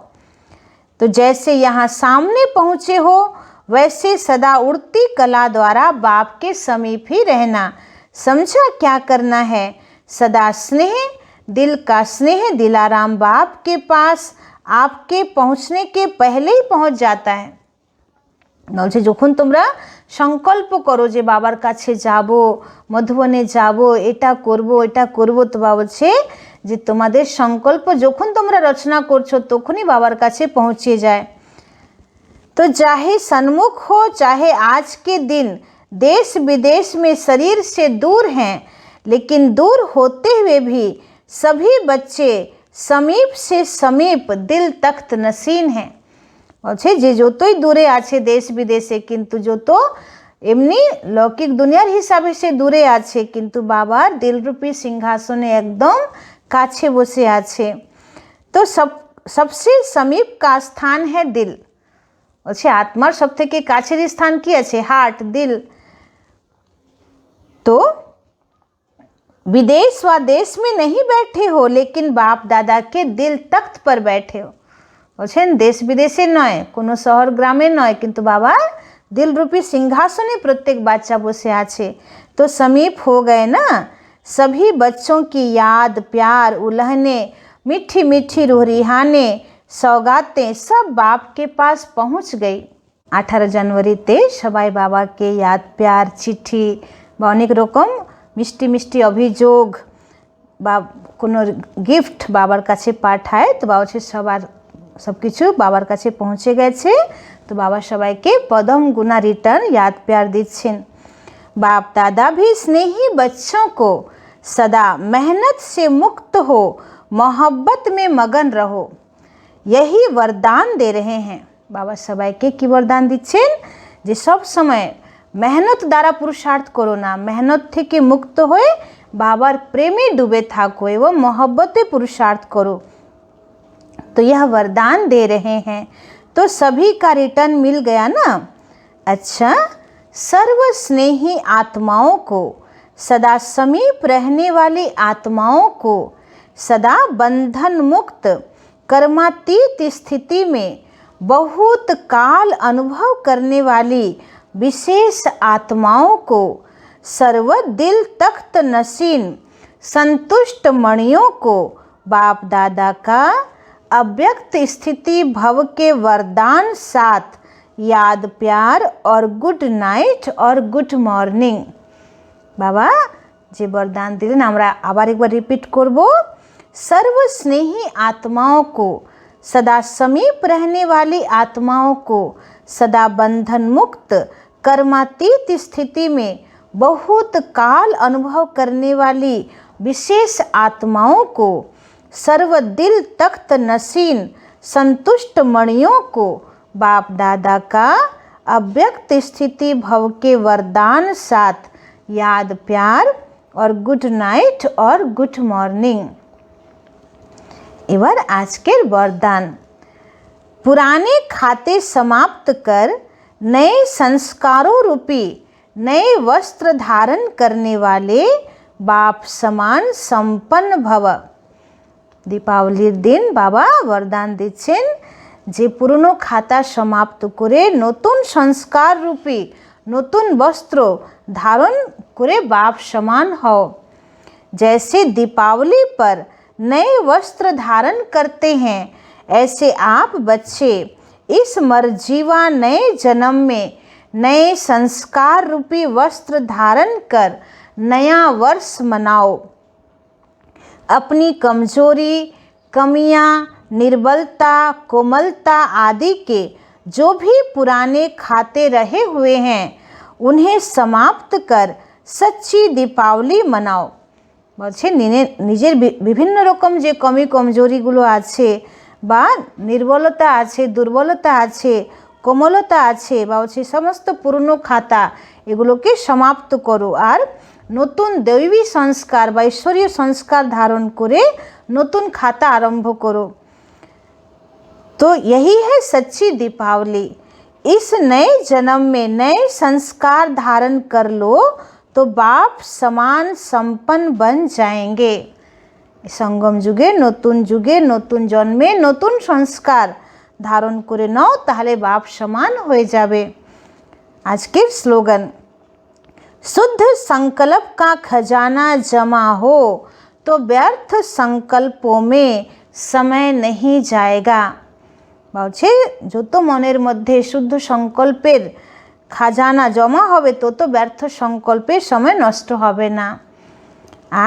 तो जैसे यहाँ सामने पहुँचे हो, वैसे सदा उड़ती कला द्वारा बाप के समीप ही रहना। समझा क्या करना है? सदा स्नेह, दिल का स्नेह दिलाराम बाप के पास आपके पहुँचने के पहले ही पहुँच जाता है। বলছে যখন তোমরা সংকল্প করো যে বাবার কাছে যাব, মধুবনে যাব, এটা করব এটা করব, তো বাবা বলছে যে তোমাদের সংকল্প যখন তোমরা রচনা করছো তখনই বাবার কাছে পৌঁছে যায়। तो चाहे सन्मुख हो चाहे आज के दिन देश विदेश में शरीर से दूर हैं, लेकिन दूर होते हुए भी सभी बच्चे समीप से समीप दिल तख्त नसीन हैं। বলছে যে যতই দূরে আছে দেশ বিদেশে, কিন্তু যত এমনি লৌকিক দুনিয়ার হিসাবে সে দূরে আছে, কিন্তু বাবার দিলরূপী সিংহাসনে একদম কাছে বসে আছে। তো सबसे समीप का स्थान है दिल। বলছে আত্মার সব থেকে কাছের স্থান কি আছে? হার্ট, দিল। तो विदेश व देश में नहीं बैठे हो, लेकिन बाप दादा के दिल तख्त पर बैठे हो। বলছেন দেশ বিদেশে নয়, কোনো শহর গ্রামে নয়, কিন্তু বাবার দিলরূপী সিংহাসনে प्रत्येक বাচ্চা বসে আছে। तो समीप हो गए ना, सभी बच्चों की याद, प्यार, उलहने, मीठी मीठी रूहरिहाने, सौगातें सब बाप के पास पहुंच गई। 18 জানুয়ারিতে সবাই বাবাকে याद, प्यार, চিঠি বা অনেক রকম মিষ্টি মিষ্টি অভিযোগ বা কোনো গিফট বাবার কাছে পাঠায়। তো বাবা সবার সব কিছু বাবার কাছে পৌঁছে গেছে। তো বাবা সবাইকে পদম গুণা রিটার্ন याद प्यार দিচ্ছেন। बाप दादा भी स्नेही बच्चों को सदा मेहनत से मुक्त हो, मोहब्बत में मगन रहो, यही वरदान दे रहे हैं। बाबा সবাইকে কি বরদান দিচ্ছেন? যে সব সময় মেহনত দ্বারা পুরুষার্থ করো না, মেহনত থেকে মুক্ত হয়ে বাবার প্রেমে ডুবে থাকো এবং मोहब्बते पुरुषार्थ करो। तो यह वरदान दे रहे हैं। तो सभी का रिटर्न मिल गया ना। अच्छा, सर्व स्नेही आत्माओं को, सदा समीप रहने वाली आत्माओं को, सदा बंधन मुक्त कर्मातीत स्थिति में बहुत काल अनुभव करने वाली विशेष आत्माओं को, सर्व दिल तख्त नसीन संतुष्ट मणियों को बाप दादा का अव्यक्त स्थिति भव के वरदान साथ याद, प्यार और गुड नाइट और गुड मॉर्निंग। बाबा যে वरदान दिलेन আমরা আবার একবার রিপিট করব। सर्व स्नेही आत्माओं को, सदा समीप रहने वाली आत्माओं को, सदा बंधन मुक्त कर्मातीत स्थिति में बहुत काल अनुभव करने वाली विशेष आत्माओं को, सर्व दिल तख्त नसीन संतुष्ट मणियों को बाप दादा का अव्यक्त स्थिति भव के वरदान साथ याद, प्यार और गुड नाइट और गुड मॉर्निंग। এবার আজকের वरदान। पुराने खाते समाप्त कर नए संस्कारों रूपी नए वस्त्र धारण करने वाले बाप समान संपन्न भव। दीपावलिर दिन बाबा वरदान दिच्छेन যে পুরনো খাতা সমাপ্ত করে নতুন संस्कार रूपी नतून वस्त्र धारण करे बाप समान हो। जैसे दीपावली पर नए वस्त्र धारण करते हैं, ऐसे आप बच्चे इस मरजीवा नए जन्म में नए संस्कार रूपी वस्त्र धारण कर नया वर्ष मनाओ। अपनी कमजोरी, कमियां, निर्बलता, कोमलता आदि के जो भी पुराने खाते रहे हुए हैं, उन्हें समाप्त कर सच्ची दीपावली मनाओ। বলছে নিজের বিভিন্ন রকম যে কমি কমজোরিগুলো আছে বা নির্বলতা আছে, দুর্বলতা আছে, কোমলতা আছে বা হচ্ছে সমস্ত পুরনো খাতা এগুলোকে সমাপ্ত করো আর নতুন দৈবী সংস্কার বা ঈশ্বরীয় সংস্কার ধারণ করে নতুন খাতা আরম্ভ করো। तो यही है सच्ची दीपावली। इस नए जन्म में नए संस्कार धारण कर लो तो बाप समान संपन्न बन जाएंगे। संगम जुगे नतून जन्मे नतून संस्कार धारण करे नाओ ताहले बाप समान हो जाबे। आज के स्लोगन, शुद्ध संकल्प का खजाना जमा हो तो व्यर्थ संकल्पों में समय नहीं जाएगा। বলছে যত মনের মধ্যে শুদ্ধ সংকল্পের খাজানা জমা হবে তত ব্যর্থ সংকল্পের সময় নষ্ট হবে না।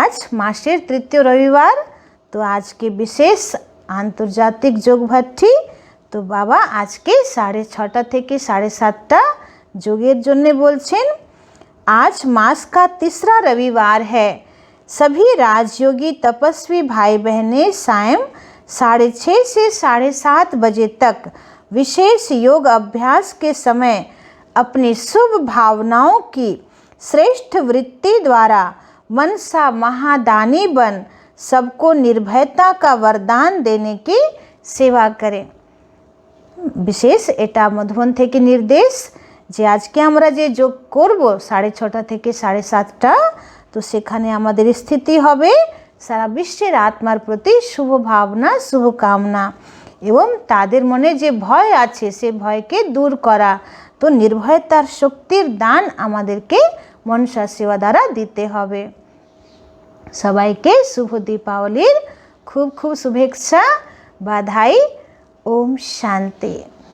आज মাসের তৃতীয় রবিবার, তো আজকে বিশেষ আন্তর্জাতিক যোগ ভাট্টি। তো বাবা আজকে 6:30 থেকে 7:30 যোগের জন্য বলছেন। आज मास का तीसरा रविवार है। सभी राजयोगी तपस्वी भाई बहनें सायं 6:30 से 7:30 बजे तक विशेष योग अभ्यास के समय अपनी शुभ भावनाओं की श्रेष्ठ वृत्ति द्वारा मनसा महादानी बन सबको निर्भयता का वरदान देने की सेवा करें। विशेष एटा मधुबन থেকে निर्देश যে আজকে আমরা যে যোগ করব 6:30 থেকে 7:30, তো সেখানে আমাদের স্থিতি হবে সারা বিশ্বের আত্মার প্রতি শুভ ভাবনা, শুভকামনা এবং তাদের মনে যে ভয় আছে সে ভয়কে দূর করা। তো নির্ভয়তার শক্তির দান আমাদেরকে মনসা সেবা দ্বারা দিতে হবে। সবাইকে শুভ দীপাবলির খুব খুব শুভেচ্ছা, বাধাই। ওম শান্তি।